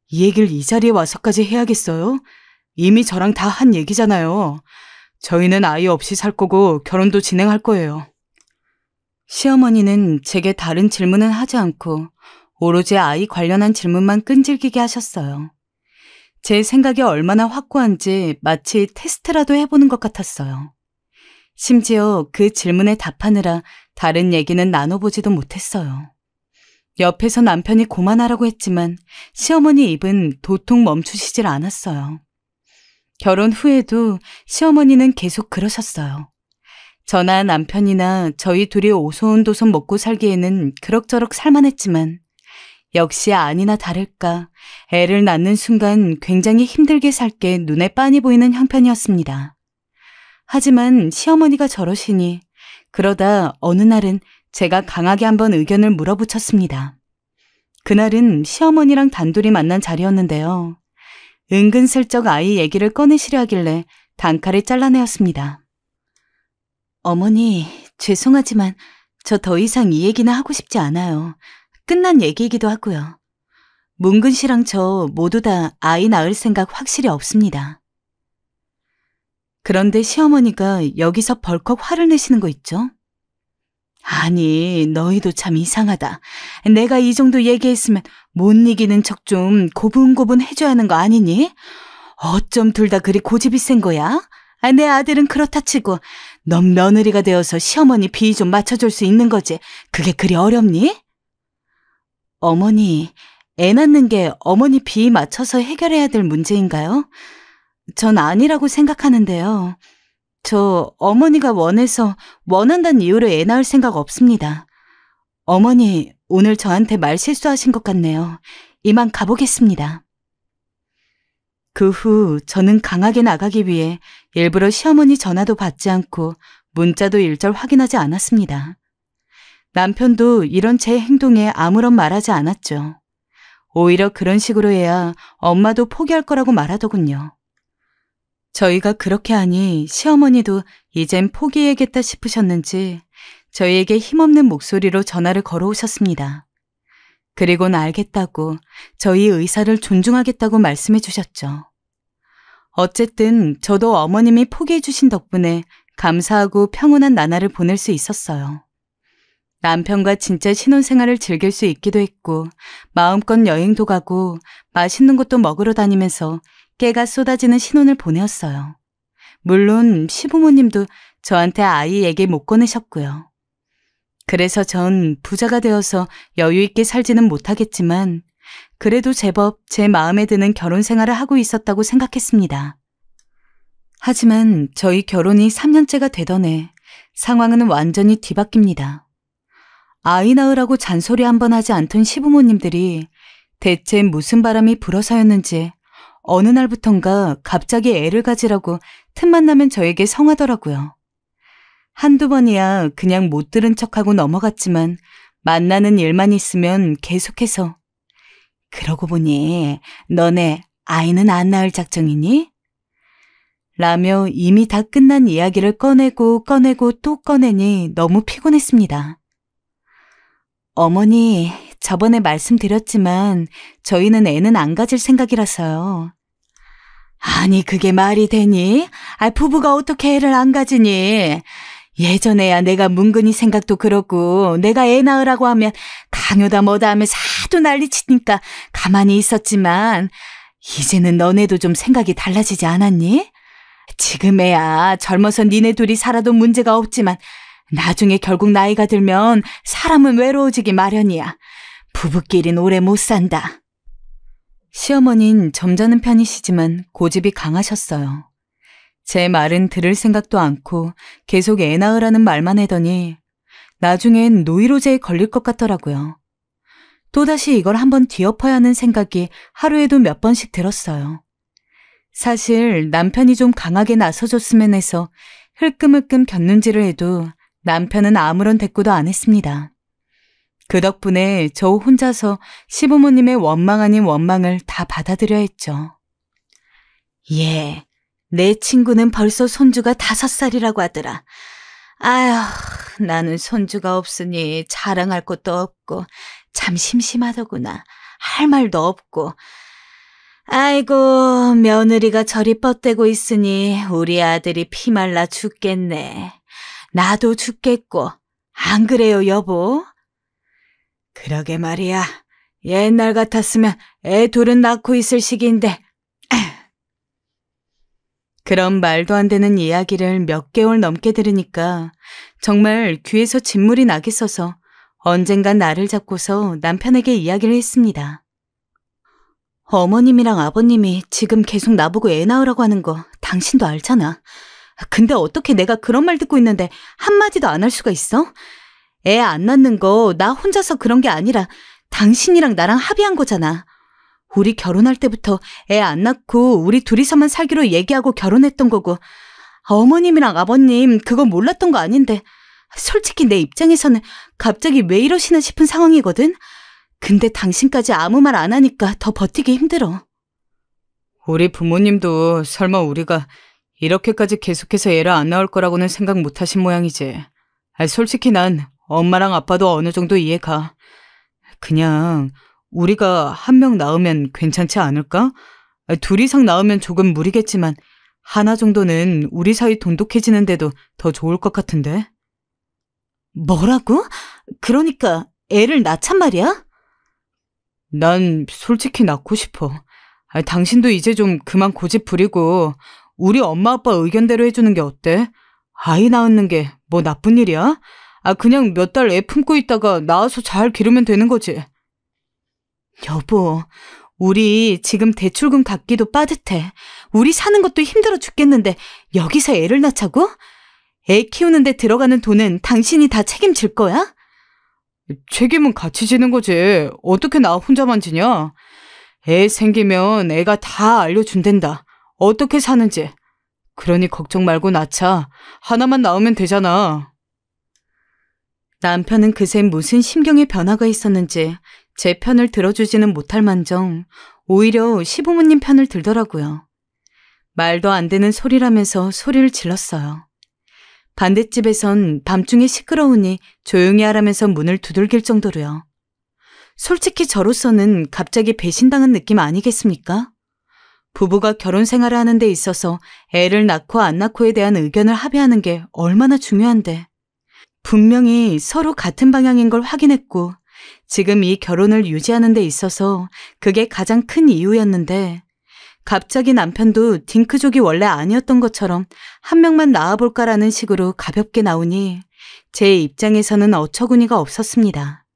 이 얘기를 이 자리에 와서까지 해야겠어요? 이미 저랑 다 한 얘기잖아요. 저희는 아이 없이 살 거고 결혼도 진행할 거예요. 시어머니는 제게 다른 질문은 하지 않고 오로지 아이 관련한 질문만 끈질기게 하셨어요. 제 생각이 얼마나 확고한지 마치 테스트라도 해보는 것 같았어요. 심지어 그 질문에 답하느라 다른 얘기는 나눠보지도 못했어요. 옆에서 남편이 고만하라고 했지만 시어머니 입은 도통 멈추시질 않았어요. 결혼 후에도 시어머니는 계속 그러셨어요. 저나 남편이나 저희 둘이 오손도손 먹고 살기에는 그럭저럭 살만했지만 역시 아니나 다를까 애를 낳는 순간 굉장히 힘들게 살 게 눈에 빤히 보이는 형편이었습니다. 하지만 시어머니가 저러시니 그러다 어느 날은 제가 강하게 한번 의견을 물어붙였습니다. 그날은 시어머니랑 단둘이 만난 자리였는데요. 은근슬쩍 아이 얘기를 꺼내시려 하길래 단칼에 잘라내었습니다. 어머니, 죄송하지만 저 더 이상 이 얘기는 하고 싶지 않아요. 끝난 얘기이기도 하고요. 문근 씨랑 저 모두 다 아이 낳을 생각 확실히 없습니다. 그런데 시어머니가 여기서 벌컥 화를 내시는 거 있죠? 아니, 너희도 참 이상하다. 내가 이 정도 얘기했으면 못 이기는 척 좀 고분고분 해줘야 하는 거 아니니? 어쩜 둘 다 그리 고집이 센 거야? 내 아들은 그렇다 치고 넌 며느리가 되어서 시어머니 비위 좀 맞춰줄 수 있는 거지. 그게 그리 어렵니? 어머니, 애 낳는 게 어머니 비위 맞춰서 해결해야 될 문제인가요? 전 아니라고 생각하는데요. 저 어머니가 원한다는 이유로 애 낳을 생각 없습니다. 어머니, 오늘 저한테 말 실수하신 것 같네요. 이만 가보겠습니다. 그 후 저는 강하게 나가기 위해 일부러 시어머니 전화도 받지 않고 문자도 일절 확인하지 않았습니다. 남편도 이런 제 행동에 아무런 말하지 않았죠. 오히려 그런 식으로 해야 엄마도 포기할 거라고 말하더군요. 저희가 그렇게 하니 시어머니도 이젠 포기해야겠다 싶으셨는지 저희에게 힘없는 목소리로 전화를 걸어오셨습니다. 그리고는 알겠다고 저희 의사를 존중하겠다고 말씀해 주셨죠. 어쨌든 저도 어머님이 포기해 주신 덕분에 감사하고 평온한 나날을 보낼 수 있었어요. 남편과 진짜 신혼생활을 즐길 수 있기도 했고 마음껏 여행도 가고 맛있는 곳도 먹으러 다니면서 깨가 쏟아지는 신혼을 보내었어요. 물론 시부모님도 저한테 아이 얘기 못 꺼내셨고요. 그래서 전 부자가 되어서 여유 있게 살지는 못하겠지만 그래도 제법 제 마음에 드는 결혼 생활을 하고 있었다고 생각했습니다. 하지만 저희 결혼이 3년째가 되던 해 상황은 완전히 뒤바뀝니다. 아이 낳으라고 잔소리 한 번 하지 않던 시부모님들이 대체 무슨 바람이 불어서였는지 어느 날부턴가 갑자기 애를 가지라고 틈만 나면 저에게 성하더라고요. 한두 번이야 그냥 못 들은 척하고 넘어갔지만 만나는 일만 있으면 계속해서 그러고 보니 너네 아이는 안 낳을 작정이니? 라며 이미 다 끝난 이야기를 꺼내고 또 꺼내니 너무 피곤했습니다. 어머니, 저번에 말씀드렸지만 저희는 애는 안 가질 생각이라서요. 아니, 그게 말이 되니? 부부가 어떻게 애를 안 가지니? 예전에야 내가 문근이 생각도 그러고 내가 애 낳으라고 하면 강요다 뭐다 하면서 하도 난리치니까 가만히 있었지만 이제는 너네도 좀 생각이 달라지지 않았니? 지금에야 젊어서 니네 둘이 살아도 문제가 없지만 나중에 결국 나이가 들면 사람은 외로워지기 마련이야. 부부끼린 오래 못 산다. 시어머니는 점잖은 편이시지만 고집이 강하셨어요. 제 말은 들을 생각도 않고 계속 애 낳으라는 말만 하더니 나중엔 노이로제에 걸릴 것 같더라고요. 또다시 이걸 한번 뒤엎어야 하는 생각이 하루에도 몇 번씩 들었어요. 사실 남편이 좀 강하게 나서줬으면 해서 흘끔흘끔 곁눈질을 해도 남편은 아무런 대꾸도 안 했습니다. 그 덕분에 저 혼자서 시부모님의 원망 아닌 원망을 다 받아들여야 했죠. 예, 내 친구는 벌써 손주가 5살이라고 하더라. 아휴, 나는 손주가 없으니 자랑할 것도 없고 참 심심하더구나. 할 말도 없고. 아이고, 며느리가 저리 뻗대고 있으니 우리 아들이 피말라 죽겠네. 나도 죽겠고. 안 그래요, 여보? 그러게 말이야. 옛날 같았으면 애 둘은 낳고 있을 시기인데. 그런 말도 안 되는 이야기를 몇 개월 넘게 들으니까 정말 귀에서 진물이 나겠어서 언젠간 나를 잡고서 남편에게 이야기를 했습니다. 어머님이랑 아버님이 지금 계속 나보고 애 낳으라고 하는 거 당신도 알잖아. 근데 어떻게 내가 그런 말 듣고 있는데 한마디도 안 할 수가 있어? 애 안 낳는 거 나 혼자서 그런 게 아니라 당신이랑 나랑 합의한 거잖아. 우리 결혼할 때부터 애 안 낳고 우리 둘이서만 살기로 얘기하고 결혼했던 거고 어머님이랑 아버님 그거 몰랐던 거 아닌데 솔직히 내 입장에서는 갑자기 왜 이러시나 싶은 상황이거든? 근데 당신까지 아무 말 안 하니까 더 버티기 힘들어. 우리 부모님도 설마 우리가 이렇게까지 계속해서 애를 안 낳을 거라고는 생각 못 하신 모양이지. 솔직히 난 엄마랑 아빠도 어느 정도 이해가. 그냥 우리가 한 명 낳으면 괜찮지 않을까? 둘 이상 낳으면 조금 무리겠지만 하나 정도는 우리 사이 돈독해지는데도 더 좋을 것 같은데. 뭐라고? 그러니까 애를 낳잔 말이야? 난 솔직히 낳고 싶어. 당신도 이제 좀 그만 고집 부리고 우리 엄마 아빠 의견대로 해주는 게 어때? 아이 낳는 게 뭐 나쁜 일이야? 그냥 몇 달 애 품고 있다가 낳아서 잘 기르면 되는 거지. 여보, 우리 지금 대출금 갚기도 빠듯해. 우리 사는 것도 힘들어 죽겠는데 여기서 애를 낳자고? 애 키우는데 들어가는 돈은 당신이 다 책임질 거야? 책임은 같이 지는 거지. 어떻게 나 혼자만 지냐? 애 생기면 애가 다 알려준댄다. 어떻게 사는지. 그러니 걱정 말고 낳자. 하나만 낳으면 되잖아. 남편은 그새 무슨 심경의 변화가 있었는지 제 편을 들어주지는 못할 만정 오히려 시부모님 편을 들더라고요. 말도 안 되는 소리라면서 소리를 질렀어요. 반대집에선 밤중에 시끄러우니 조용히 하라면서 문을 두들길 정도로요. 솔직히 저로서는 갑자기 배신당한 느낌 아니겠습니까? 부부가 결혼 생활을 하는 데 있어서 애를 낳고 안 낳고에 대한 의견을 합의하는 게 얼마나 중요한데. 분명히 서로 같은 방향인 걸 확인했고 지금 이 결혼을 유지하는 데 있어서 그게 가장 큰 이유였는데 갑자기 남편도 딩크족이 원래 아니었던 것처럼 한 명만 낳아볼까라는 식으로 가볍게 나오니 제 입장에서는 어처구니가 없었습니다.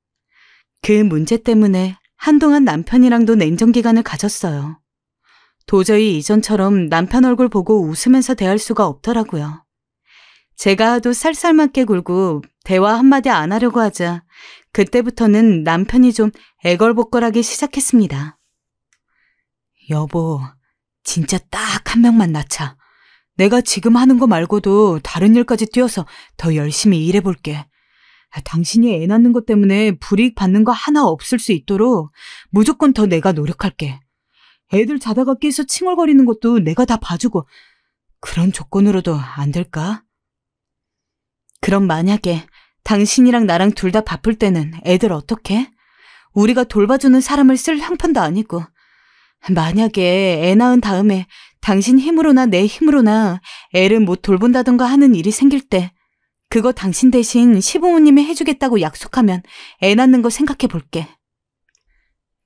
그 문제 때문에 한동안 남편이랑도 냉정기간을 가졌어요. 도저히 이전처럼 남편 얼굴 보고 웃으면서 대할 수가 없더라고요. 제가 하도 쌀쌀맞게 굴고 대화 한마디 안 하려고 하자 그때부터는 남편이 좀 애걸복걸하기 시작했습니다. 여보, 진짜 딱 한 명만 낳자. 내가 지금 하는 거 말고도 다른 일까지 뛰어서 더 열심히 일해볼게. 당신이 애 낳는 것 때문에 불이익 받는 거 하나 없을 수 있도록 무조건 더 내가 노력할게. 애들 자다가 깨서 칭얼거리는 것도 내가 다 봐주고 그런 조건으로도 안 될까? 그럼 만약에 당신이랑 나랑 둘 다 바쁠 때는 애들 어떡해? 우리가 돌봐주는 사람을 쓸 형편도 아니고 만약에 애 낳은 다음에 당신 힘으로나 내 힘으로나 애를 못 돌본다던가 하는 일이 생길 때 그거 당신 대신 시부모님이 해주겠다고 약속하면 애 낳는 거 생각해 볼게.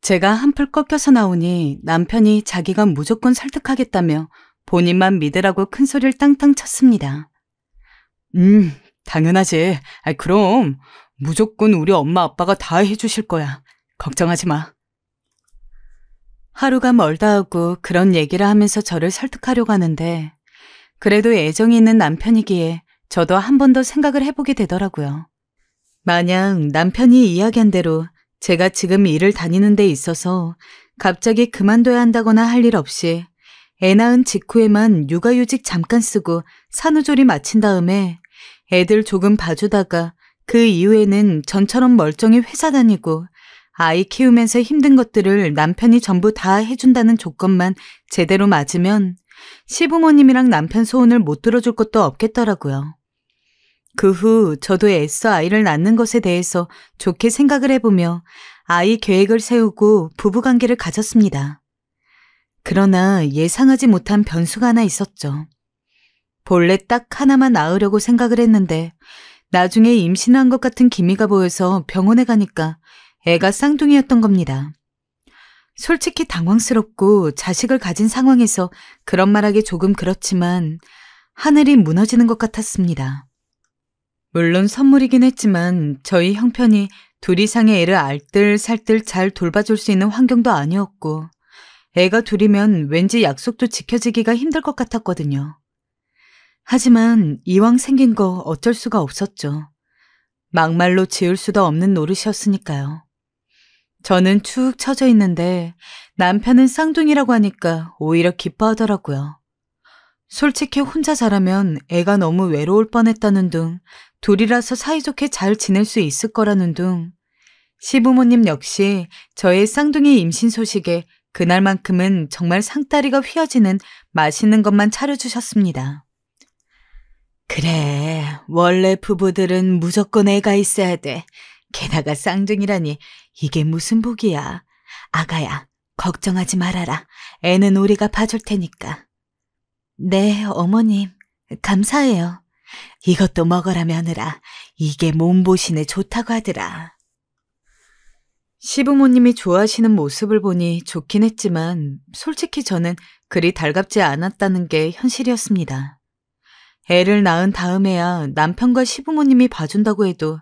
제가 한풀 꺾여서 나오니 남편이 자기가 무조건 설득하겠다며 본인만 믿으라고 큰 소리를 땅땅 쳤습니다. 당연하지. 그럼 무조건 우리 엄마 아빠가 다 해주실 거야. 걱정하지 마. 하루가 멀다 하고 그런 얘기를 하면서 저를 설득하려고 하는데 그래도 애정이 있는 남편이기에 저도 한 번 더 생각을 해보게 되더라고요. 만약 남편이 이야기한 대로 제가 지금 일을 다니는 데 있어서 갑자기 그만둬야 한다거나 할 일 없이 애 낳은 직후에만 육아휴직 잠깐 쓰고 산후조리 마친 다음에 애들 조금 봐주다가 그 이후에는 전처럼 멀쩡히 회사 다니고 아이 키우면서 힘든 것들을 남편이 전부 다 해준다는 조건만 제대로 맞으면 시부모님이랑 남편 소원을 못 들어줄 것도 없겠더라고요. 그 후 저도 애써 아이를 낳는 것에 대해서 좋게 생각을 해보며 아이 계획을 세우고 부부관계를 가졌습니다. 그러나 예상하지 못한 변수가 하나 있었죠. 본래 딱 하나만 낳으려고 생각을 했는데 나중에 임신한 것 같은 기미가 보여서 병원에 가니까 애가 쌍둥이였던 겁니다. 솔직히 당황스럽고 자식을 가진 상황에서 그런 말하기 조금 그렇지만 하늘이 무너지는 것 같았습니다. 물론 선물이긴 했지만 저희 형편이 둘 이상의 애를 알뜰살뜰 잘 돌봐줄 수 있는 환경도 아니었고 애가 둘이면 왠지 약속도 지켜지기가 힘들 것 같았거든요. 하지만 이왕 생긴 거 어쩔 수가 없었죠. 막말로 지을 수도 없는 노릇이었으니까요. 저는 축 처져 있는데 남편은 쌍둥이라고 하니까 오히려 기뻐하더라고요. 솔직히 혼자 자라면 애가 너무 외로울 뻔했다는 둥 둘이라서 사이좋게 잘 지낼 수 있을 거라는 둥. 시부모님 역시 저의 쌍둥이 임신 소식에 그날만큼은 정말 상다리가 휘어지는 맛있는 것만 차려주셨습니다. 그래, 원래 부부들은 무조건 애가 있어야 돼. 게다가 쌍둥이라니 이게 무슨 복이야. 아가야, 걱정하지 말아라. 애는 우리가 봐줄 테니까. 네, 어머님. 감사해요. 이것도 먹어라 며느라. 이게 몸보신에 좋다고 하더라. 시부모님이 좋아하시는 모습을 보니 좋긴 했지만 솔직히 저는 그리 달갑지 않았다는 게 현실이었습니다. 애를 낳은 다음에야 남편과 시부모님이 봐준다고 해도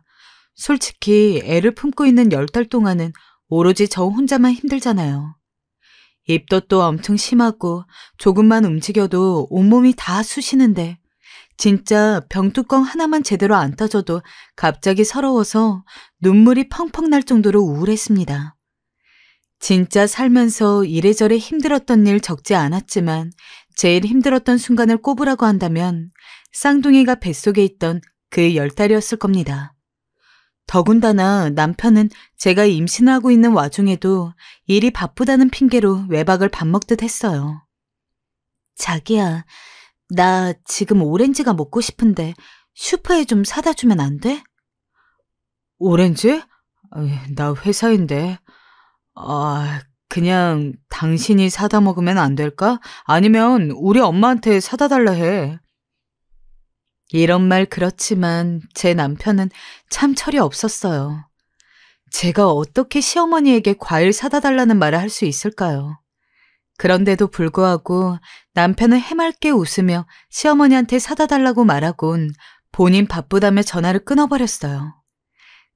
솔직히 애를 품고 있는 10달 동안은 오로지 저 혼자만 힘들잖아요. 입덧도 엄청 심하고 조금만 움직여도 온몸이 다 쑤시는데 진짜 병뚜껑 하나만 제대로 안 따져도 갑자기 서러워서 눈물이 펑펑 날 정도로 우울했습니다. 진짜 살면서 이래저래 힘들었던 일 적지 않았지만 제일 힘들었던 순간을 꼽으라고 한다면 쌍둥이가 뱃속에 있던 그 10달이었을 겁니다. 더군다나 남편은 제가 임신을 하고 있는 와중에도 일이 바쁘다는 핑계로 외박을 밥 먹듯 했어요. 자기야, 나 지금 오렌지가 먹고 싶은데 슈퍼에 좀 사다 주면 안 돼? 오렌지? 나 회사인데. 그냥 당신이 사다 먹으면 안 될까? 아니면 우리 엄마한테 사다 달라 해. 이런 말 그렇지만 제 남편은 참 철이 없었어요. 제가 어떻게 시어머니에게 과일 사다 달라는 말을 할 수 있을까요? 그런데도 불구하고 남편은 해맑게 웃으며 시어머니한테 사다 달라고 말하곤 본인 바쁘다며 전화를 끊어버렸어요.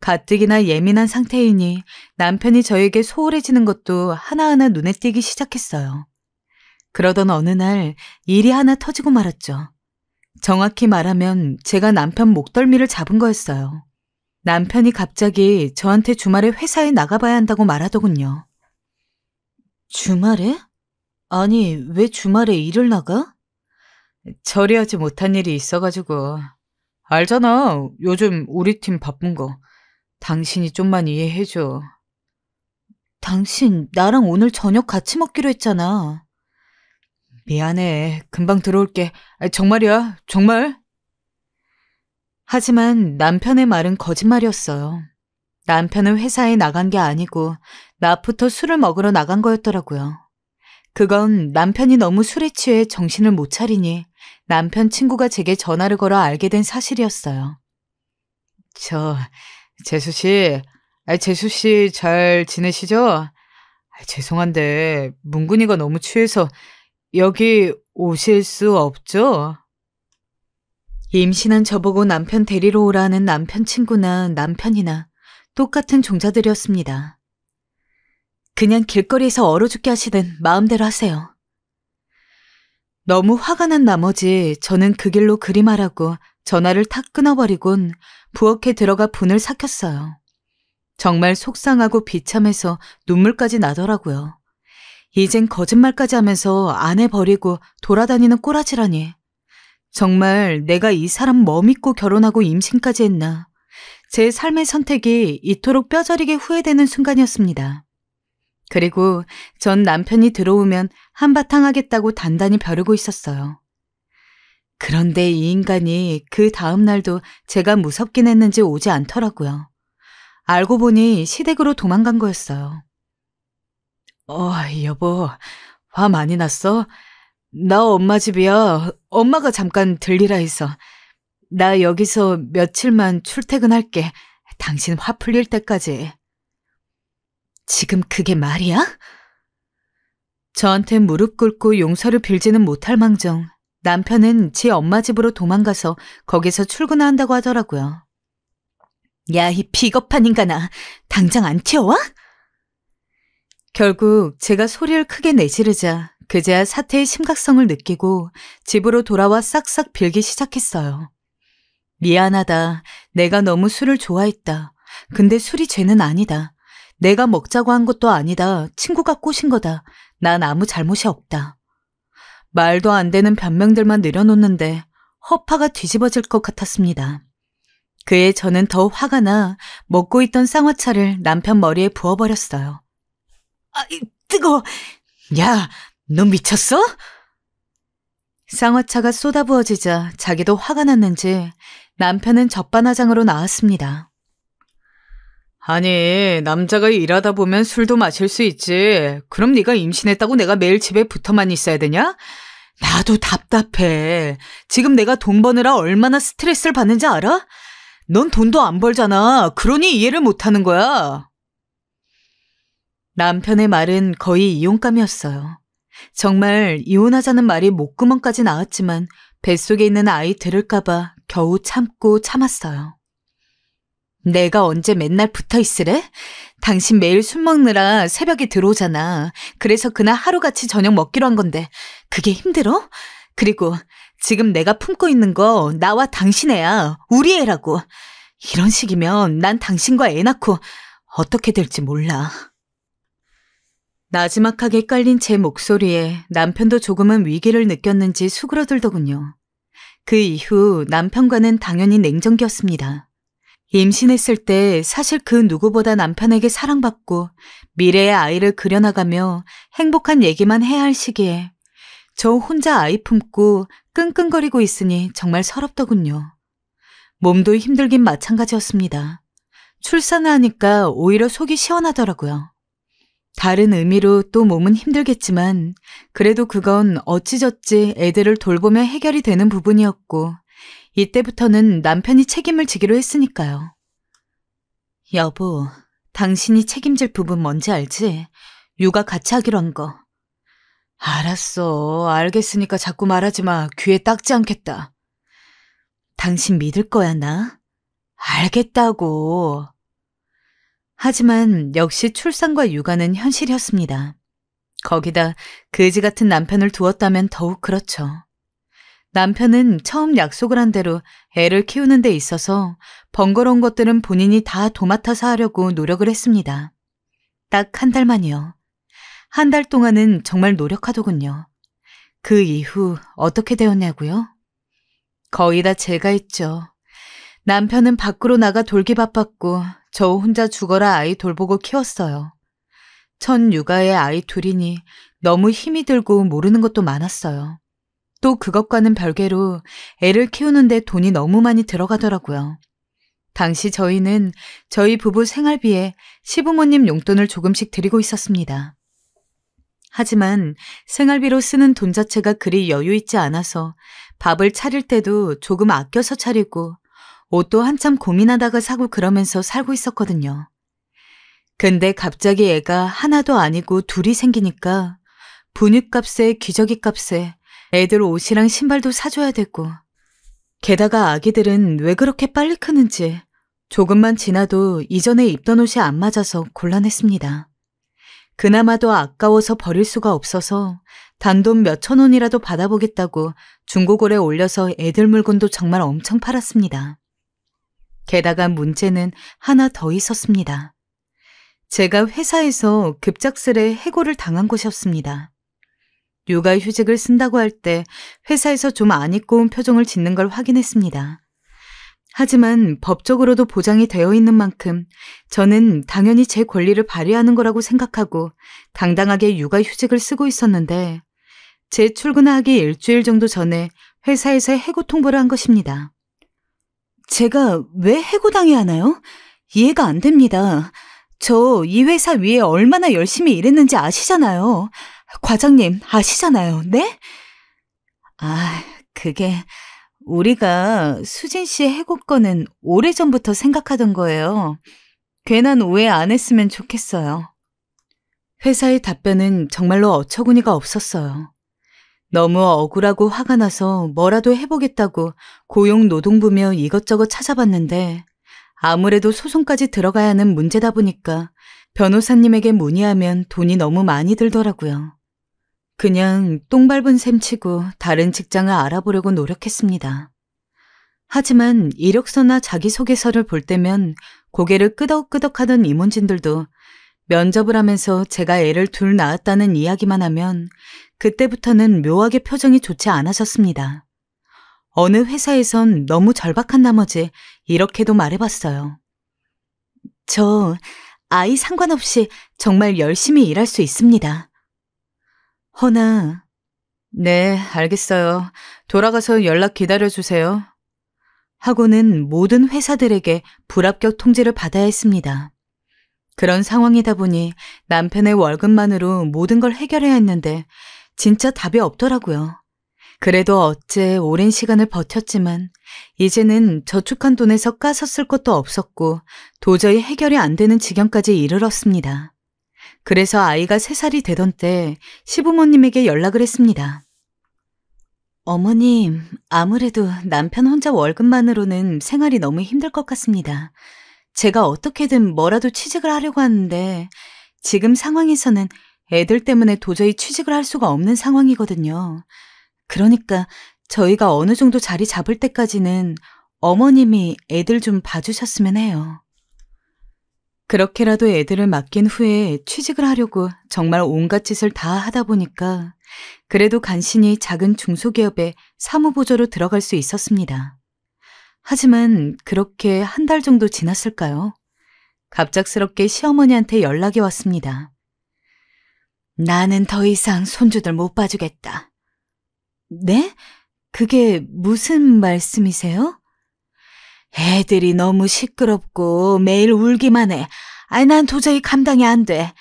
가뜩이나 예민한 상태이니 남편이 저에게 소홀해지는 것도 하나하나 눈에 띄기 시작했어요. 그러던 어느 날 일이 하나 터지고 말았죠. 정확히 말하면 제가 남편 목덜미를 잡은 거였어요. 남편이 갑자기 저한테 주말에 회사에 나가봐야 한다고 말하더군요. 주말에? 아니, 왜 주말에 일을 나가? 처리하지 못한 일이 있어가지고. 알잖아, 요즘 우리 팀 바쁜 거. 당신이 좀만 이해해줘. 당신 나랑 오늘 저녁 같이 먹기로 했잖아. 미안해, 금방 들어올게. 정말이야, 정말. 하지만 남편의 말은 거짓말이었어요. 남편은 회사에 나간 게 아니고 낮부터 술을 먹으러 나간 거였더라고요. 그건 남편이 너무 술에 취해 정신을 못 차리니 남편 친구가 제게 전화를 걸어 알게 된 사실이었어요. 재수씨 잘 지내시죠? 죄송한데 문근이가 너무 취해서 여기 오실 수 없죠? 임신한 저보고 남편 데리러 오라는 남편 친구나 남편이나 똑같은 종자들이었습니다. 그냥 길거리에서 얼어 죽게 하시든 마음대로 하세요. 너무 화가 난 나머지 저는 그 길로 그리말하고 전화를 탁 끊어버리곤 부엌에 들어가 분을 삭혔어요. 정말 속상하고 비참해서 눈물까지 나더라고요. 이젠 거짓말까지 하면서 아내 버리고 돌아다니는 꼬라지라니. 정말 내가 이 사람 뭐 믿고 결혼하고 임신까지 했나. 제 삶의 선택이 이토록 뼈저리게 후회되는 순간이었습니다. 그리고 전 남편이 들어오면 한바탕 하겠다고 단단히 벼르고 있었어요. 그런데 이 인간이 그 다음 날도 제가 무섭긴 했는지 오지 않더라고요. 알고 보니 시댁으로 도망간 거였어요. 여보, 화 많이 났어? 나 엄마 집이야. 엄마가 잠깐 들리라 해서. 나 여기서 며칠만 출퇴근할게. 당신 화 풀릴 때까지. 지금 그게 말이야? 저한테 무릎 꿇고 용서를 빌지는 못할 망정 남편은 지 엄마 집으로 도망가서 거기서 출근한다고 하더라고요. 야, 이 비겁한 인간아. 당장 안 튀어와? 결국 제가 소리를 크게 내지르자 그제야 사태의 심각성을 느끼고 집으로 돌아와 싹싹 빌기 시작했어요. 미안하다. 내가 너무 술을 좋아했다. 근데 술이 죄는 아니다. 내가 먹자고 한 것도 아니다. 친구가 꼬신 거다. 난 아무 잘못이 없다. 말도 안 되는 변명들만 늘어놓는데 허파가 뒤집어질 것 같았습니다. 그에 저는 더 화가 나 먹고 있던 쌍화차를 남편 머리에 부어버렸어요. 아, 뜨거워. 야, 너 미쳤어? 쌍화차가 쏟아부어지자 자기도 화가 났는지 남편은 적반하장으로 나왔습니다. 아니, 남자가 일하다 보면 술도 마실 수 있지. 그럼 네가 임신했다고 내가 매일 집에 붙어만 있어야 되냐? 나도 답답해. 지금 내가 돈 버느라 얼마나 스트레스를 받는지 알아? 넌 돈도 안 벌잖아. 그러니 이해를 못하는 거야. 남편의 말은 거의 이혼감이었어요. 정말 이혼하자는 말이 목구멍까지 나왔지만 뱃속에 있는 아이 들을까봐 겨우 참고 참았어요. 내가 언제 맨날 붙어 있으래? 당신 매일 술 먹느라 새벽에 들어오잖아. 그래서 그날 하루같이 저녁 먹기로 한 건데 그게 힘들어? 그리고 지금 내가 품고 있는 거 나와 당신 애야. 우리 애라고. 이런 식이면 난 당신과 애 낳고 어떻게 될지 몰라. 나지막하게 깔린 제 목소리에 남편도 조금은 위기를 느꼈는지 수그러들더군요. 그 이후 남편과는 당연히 냉정기였습니다. 임신했을 때 사실 그 누구보다 남편에게 사랑받고 미래의 아이를 그려나가며 행복한 얘기만 해야 할 시기에 저 혼자 아이 품고 끙끙거리고 있으니 정말 서럽더군요. 몸도 힘들긴 마찬가지였습니다. 출산을 하니까 오히려 속이 시원하더라고요. 다른 의미로 또 몸은 힘들겠지만 그래도 그건 어찌저찌 애들을 돌보며 해결이 되는 부분이었고 이때부터는 남편이 책임을 지기로 했으니까요. 여보, 당신이 책임질 부분 뭔지 알지? 육아 같이 하기로 한 거. 알았어. 알겠으니까 자꾸 말하지 마. 귀에 딱지 않겠다. 당신 믿을 거야, 나? 알겠다고. 하지만 역시 출산과 육아는 현실이었습니다. 거기다 그지 같은 남편을 두었다면 더욱 그렇죠. 남편은 처음 약속을 한 대로 애를 키우는 데 있어서 번거로운 것들은 본인이 다 도맡아서 하려고 노력을 했습니다. 딱 한 달만이요. 한 달 동안은 정말 노력하더군요. 그 이후 어떻게 되었냐고요? 거의 다 제가 했죠. 남편은 밖으로 나가 돌기 바빴고 저 혼자 죽어라 아이 돌보고 키웠어요. 첫 육아에 아이 둘이니 너무 힘이 들고 모르는 것도 많았어요. 또 그것과는 별개로 애를 키우는데 돈이 너무 많이 들어가더라고요. 당시 저희는 저희 부부 생활비에 시부모님 용돈을 조금씩 드리고 있었습니다. 하지만 생활비로 쓰는 돈 자체가 그리 여유 있지 않아서 밥을 차릴 때도 조금 아껴서 차리고 옷도 한참 고민하다가 사고 그러면서 살고 있었거든요. 근데 갑자기 애가 하나도 아니고 둘이 생기니까 분유값에 기저귀값에 애들 옷이랑 신발도 사줘야 되고 게다가 아기들은 왜 그렇게 빨리 크는지 조금만 지나도 이전에 입던 옷이 안 맞아서 곤란했습니다. 그나마도 아까워서 버릴 수가 없어서 단돈 몇천 원이라도 받아보겠다고 중고거래 올려서 애들 물건도 정말 엄청 팔았습니다. 게다가 문제는 하나 더 있었습니다. 제가 회사에서 급작스레 해고를 당한 것이었습니다. 육아휴직을 쓴다고 할 때 회사에서 좀 안 입고 온 표정을 짓는 걸 확인했습니다. 하지만 법적으로도 보장이 되어 있는 만큼 저는 당연히 제 권리를 발휘하는 거라고 생각하고 당당하게 육아휴직을 쓰고 있었는데 제 출근하기 일주일 정도 전에 회사에서 해고 통보를 한 것입니다. 제가 왜 해고당해야 하나요? 이해가 안 됩니다. 저 이 회사 위에 얼마나 열심히 일했는지 아시잖아요. 과장님 아시잖아요. 네? 그게 우리가 수진 씨의 해고 건은 오래전부터 생각하던 거예요. 괜한 오해 안 했으면 좋겠어요. 회사의 답변은 정말로 어처구니가 없었어요. 너무 억울하고 화가 나서 뭐라도 해보겠다고 고용노동부며 이것저것 찾아봤는데 아무래도 소송까지 들어가야 하는 문제다 보니까 변호사님에게 문의하면 돈이 너무 많이 들더라고요. 그냥 똥 밟은 셈 치고 다른 직장을 알아보려고 노력했습니다. 하지만 이력서나 자기소개서를 볼 때면 고개를 끄덕끄덕하던 임원진들도 면접을 하면서 제가 애를 둘 낳았다는 이야기만 하면 그때부터는 묘하게 표정이 좋지 않아졌습니다. 어느 회사에선 너무 절박한 나머지 이렇게도 말해봤어요. 저 아이 상관없이 정말 열심히 일할 수 있습니다. 허나, 네, 알겠어요. 돌아가서 연락 기다려주세요. 하고는 모든 회사들에게 불합격 통지를 받아야 했습니다. 그런 상황이다 보니 남편의 월급만으로 모든 걸 해결해야 했는데 진짜 답이 없더라고요. 그래도 어째 오랜 시간을 버텼지만 이제는 저축한 돈에서 까서 쓸 것도 없었고 도저히 해결이 안 되는 지경까지 이르렀습니다. 그래서 아이가 3살이 되던 때 시부모님에게 연락을 했습니다. 어머님, 아무래도 남편 혼자 월급만으로는 생활이 너무 힘들 것 같습니다. 제가 어떻게든 뭐라도 취직을 하려고 하는데 지금 상황에서는 애들 때문에 도저히 취직을 할 수가 없는 상황이거든요. 그러니까 저희가 어느 정도 자리 잡을 때까지는 어머님이 애들 좀 봐주셨으면 해요. 그렇게라도 애들을 맡긴 후에 취직을 하려고 정말 온갖 짓을 다 하다 보니까 그래도 간신히 작은 중소기업에 사무보조로 들어갈 수 있었습니다. 하지만 그렇게 1달 정도 지났을까요? 갑작스럽게 시어머니한테 연락이 왔습니다. 나는 더 이상 손주들 못 봐주겠다. 네? 그게 무슨 말씀이세요? 애들이 너무 시끄럽고 매일 울기만 해. 난 도저히 감당이 안 돼.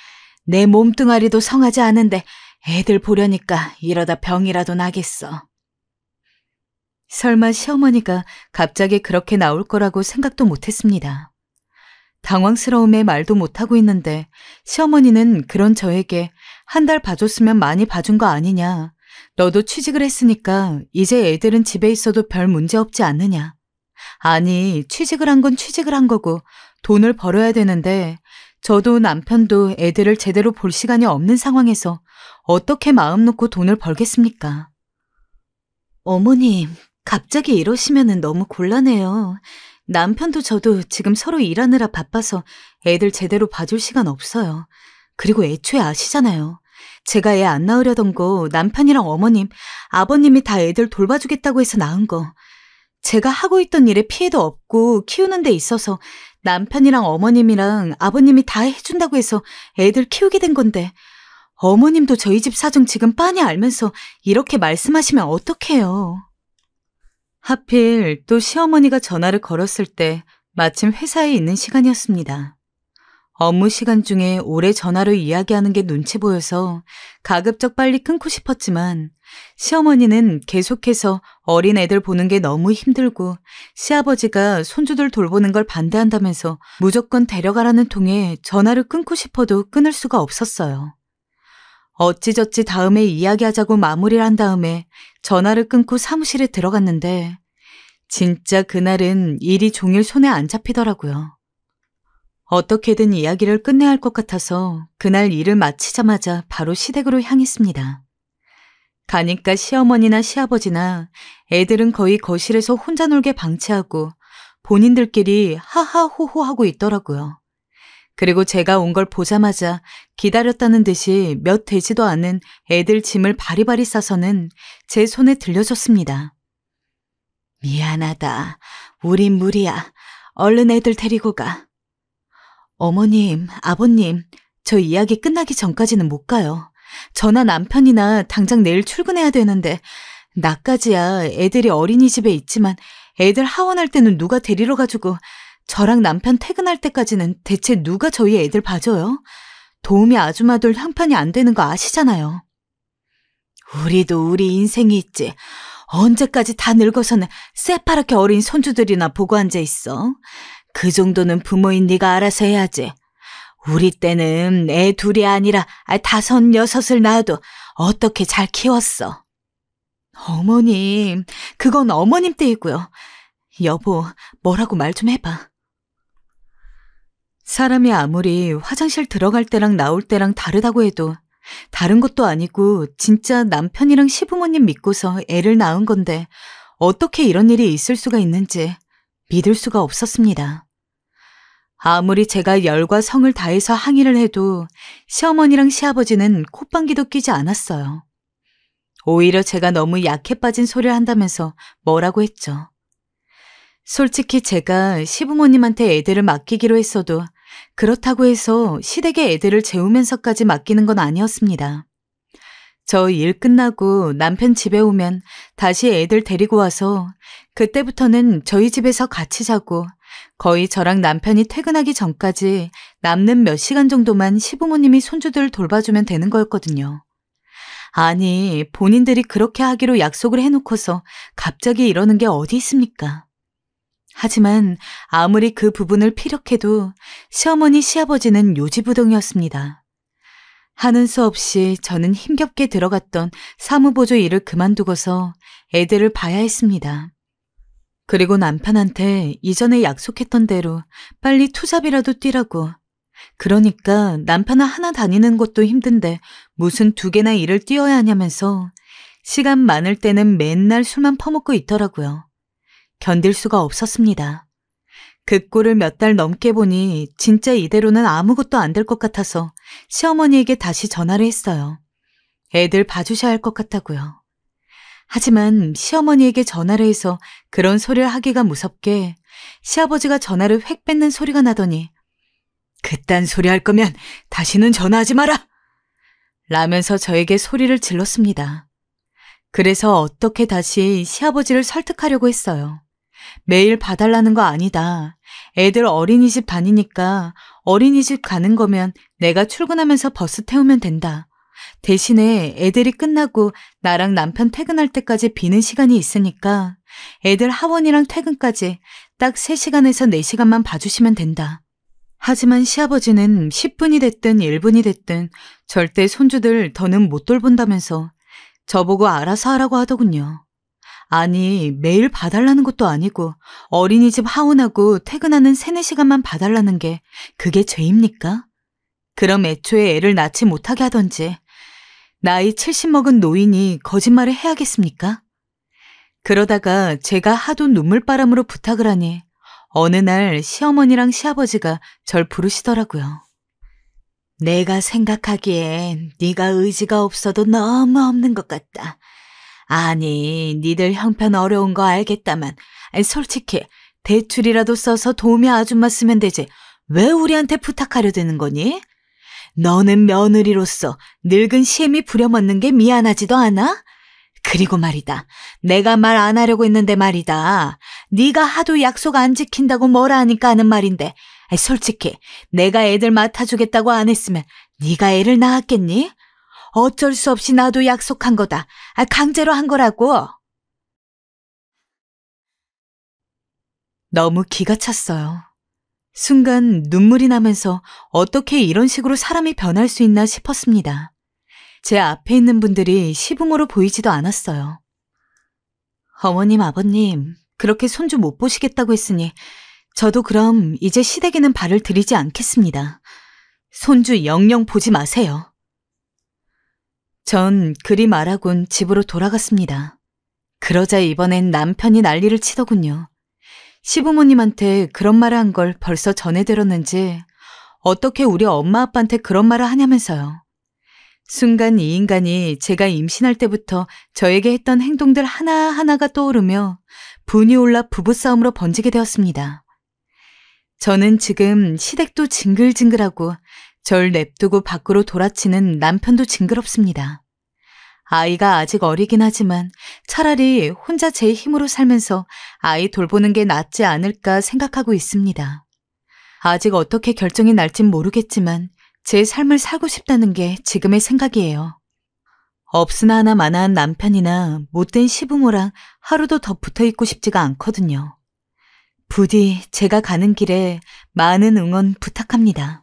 내 몸뚱아리도 성하지 않은데 애들 보려니까 이러다 병이라도 나겠어. 설마 시어머니가 갑자기 그렇게 나올 거라고 생각도 못했습니다. 당황스러움에 말도 못하고 있는데 시어머니는 그런 저에게 1달 봐줬으면 많이 봐준 거 아니냐. 너도 취직을 했으니까 이제 애들은 집에 있어도 별 문제 없지 않느냐. 아니, 취직을 한 건 취직을 한 거고 돈을 벌어야 되는데 저도 남편도 애들을 제대로 볼 시간이 없는 상황에서 어떻게 마음 놓고 돈을 벌겠습니까? 어머님, 갑자기 이러시면 너무 곤란해요. 남편도 저도 지금 서로 일하느라 바빠서 애들 제대로 봐줄 시간 없어요. 그리고 애초에 아시잖아요. 제가 애 안 낳으려던 거 남편이랑 어머님, 아버님이 다 애들 돌봐주겠다고 해서 낳은 거. 제가 하고 있던 일에 피해도 없고 키우는 데 있어서 남편이랑 어머님이랑 아버님이 다 해준다고 해서 애들 키우게 된 건데 어머님도 저희 집 사정 지금 빤히 알면서 이렇게 말씀하시면 어떡해요. 하필 또 시어머니가 전화를 걸었을 때 마침 회사에 있는 시간이었습니다. 업무 시간 중에 오래 전화로 이야기하는 게 눈치 보여서 가급적 빨리 끊고 싶었지만 시어머니는 계속해서 어린 애들 보는 게 너무 힘들고 시아버지가 손주들 돌보는 걸 반대한다면서 무조건 데려가라는 통에 전화를 끊고 싶어도 끊을 수가 없었어요. 어찌저찌 다음에 이야기하자고 마무리를 한 다음에 전화를 끊고 사무실에 들어갔는데 진짜 그날은 일이 종일 손에 안 잡히더라고요. 어떻게든 이야기를 끝내야 할 것 같아서 그날 일을 마치자마자 바로 시댁으로 향했습니다. 가니까 시어머니나 시아버지나 애들은 거의 거실에서 혼자 놀게 방치하고 본인들끼리 하하호호 하고 있더라고요. 그리고 제가 온 걸 보자마자 기다렸다는 듯이 몇 되지도 않은 애들 짐을 바리바리 싸서는 제 손에 들려줬습니다. 미안하다. 우린 무리야. 얼른 애들 데리고 가. 어머님, 아버님, 저 이야기 끝나기 전까지는 못 가요. 저나 남편이나 당장 내일 출근해야 되는데 나까지야 애들이 어린이집에 있지만 애들 하원할 때는 누가 데리러 가지고 저랑 남편 퇴근할 때까지는 대체 누가 저희 애들 봐줘요? 도우미 아줌마들 형편이 안 되는 거 아시잖아요. 우리도 우리 인생이 있지. 언제까지 다 늙어서는 새파랗게 어린 손주들이나 보고 앉아 있어. 그 정도는 부모인 네가 알아서 해야지. 우리 때는 애 둘이 아니라 5, 6을 낳아도 어떻게 잘 키웠어. 어머님, 그건 어머님 때이고요. 여보, 뭐라고 말 좀 해봐. 사람이 아무리 화장실 들어갈 때랑 나올 때랑 다르다고 해도 다른 것도 아니고 진짜 남편이랑 시부모님 믿고서 애를 낳은 건데 어떻게 이런 일이 있을 수가 있는지 믿을 수가 없었습니다. 아무리 제가 열과 성을 다해서 항의를 해도 시어머니랑 시아버지는 콧방귀도 끼지 않았어요. 오히려 제가 너무 약해 빠진 소리를 한다면서 뭐라고 했죠. 솔직히 제가 시부모님한테 애들을 맡기기로 했어도 그렇다고 해서 시댁에 애들을 재우면서까지 맡기는 건 아니었습니다. 저 일 끝나고 남편 집에 오면 다시 애들 데리고 와서 그때부터는 저희 집에서 같이 자고 거의 저랑 남편이 퇴근하기 전까지 남는 몇 시간 정도만 시부모님이 손주들 돌봐주면 되는 거였거든요. 아니, 본인들이 그렇게 하기로 약속을 해놓고서 갑자기 이러는 게 어디 있습니까? 하지만 아무리 그 부분을 피력해도 시어머니, 시아버지는 요지부동이었습니다. 하는 수 없이 저는 힘겹게 들어갔던 사무보조 일을 그만두고서 애들을 봐야 했습니다. 그리고 남편한테 이전에 약속했던 대로 빨리 투잡이라도 뛰라고. 그러니까 남편은 하나 다니는 것도 힘든데 무슨 2개나 일을 뛰어야 하냐면서 시간 많을 때는 맨날 술만 퍼먹고 있더라고요. 견딜 수가 없었습니다. 그 꼴을 몇 달 넘게 보니 진짜 이대로는 아무것도 안 될 것 같아서 시어머니에게 다시 전화를 했어요. 애들 봐주셔야 할 것 같다고요. 하지만 시어머니에게 전화를 해서 그런 소리를 하기가 무섭게 시아버지가 전화를 획 뺏는 소리가 나더니 그딴 소리 할 거면 다시는 전화하지 마라! 라면서 저에게 소리를 질렀습니다. 그래서 어떻게 다시 시아버지를 설득하려고 했어요. 매일 봐달라는 거 아니다. 애들 어린이집 다니니까 어린이집 가는 거면 내가 출근하면서 버스 태우면 된다. 대신에 애들이 끝나고 나랑 남편 퇴근할 때까지 비는 시간이 있으니까 애들 하원이랑 퇴근까지 딱 3시간에서 4시간만 봐주시면 된다. 하지만 시아버지는 10분이 됐든 1분이 됐든 절대 손주들 더는 못 돌본다면서 저보고 알아서 하라고 하더군요. 아니, 매일 봐달라는 것도 아니고 어린이집 하원하고 퇴근하는 3-4시간만 봐달라는 게 그게 죄입니까? 그럼 애초에 애를 낳지 못하게 하던지 나이 70 먹은 노인이 거짓말을 해야겠습니까? 그러다가 제가 하도 눈물바람으로 부탁을 하니 어느 날 시어머니랑 시아버지가 절 부르시더라고요. 내가 생각하기엔 네가 의지가 없어도 너무 없는 것 같다. 아니, 니들 형편 어려운 거 알겠다만 솔직히 대출이라도 써서 도우미 아줌마 쓰면 되지 왜 우리한테 부탁하려 드는 거니? 너는 며느리로서 늙은 시애미 부려먹는 게 미안하지도 않아? 그리고 말이다. 내가 말 안 하려고 했는데 말이다. 네가 하도 약속 안 지킨다고 뭐라 하니까 하는 말인데 솔직히 내가 애들 맡아주겠다고 안 했으면 네가 애를 낳았겠니? 어쩔 수 없이 나도 약속한 거다. 강제로 한 거라고. 너무 기가 찼어요. 순간 눈물이 나면서 어떻게 이런 식으로 사람이 변할 수 있나 싶었습니다. 제 앞에 있는 분들이 시부모로 보이지도 않았어요. 어머님, 아버님, 그렇게 손주 못 보시겠다고 했으니 저도 그럼 이제 시댁에는 발을 들이지 않겠습니다. 손주 영영 보지 마세요. 전 그리 말하곤 집으로 돌아갔습니다. 그러자 이번엔 남편이 난리를 치더군요. 시부모님한테 그런 말을 한 걸 벌써 전해 들었는지 어떻게 우리 엄마 아빠한테 그런 말을 하냐면서요. 순간 이 인간이 제가 임신할 때부터 저에게 했던 행동들 하나하나가 떠오르며 분이 올라 부부싸움으로 번지게 되었습니다. 저는 지금 시댁도 징글징글하고 절 냅두고 밖으로 돌아치는 남편도 징그럽습니다. 아이가 아직 어리긴 하지만 차라리 혼자 제 힘으로 살면서 아이 돌보는 게 낫지 않을까 생각하고 있습니다. 아직 어떻게 결정이 날진 모르겠지만 제 삶을 살고 싶다는 게 지금의 생각이에요. 없으나 하나 마나한 남편이나 못된 시부모랑 하루도 더 붙어있고 싶지가 않거든요. 부디 제가 가는 길에 많은 응원 부탁합니다.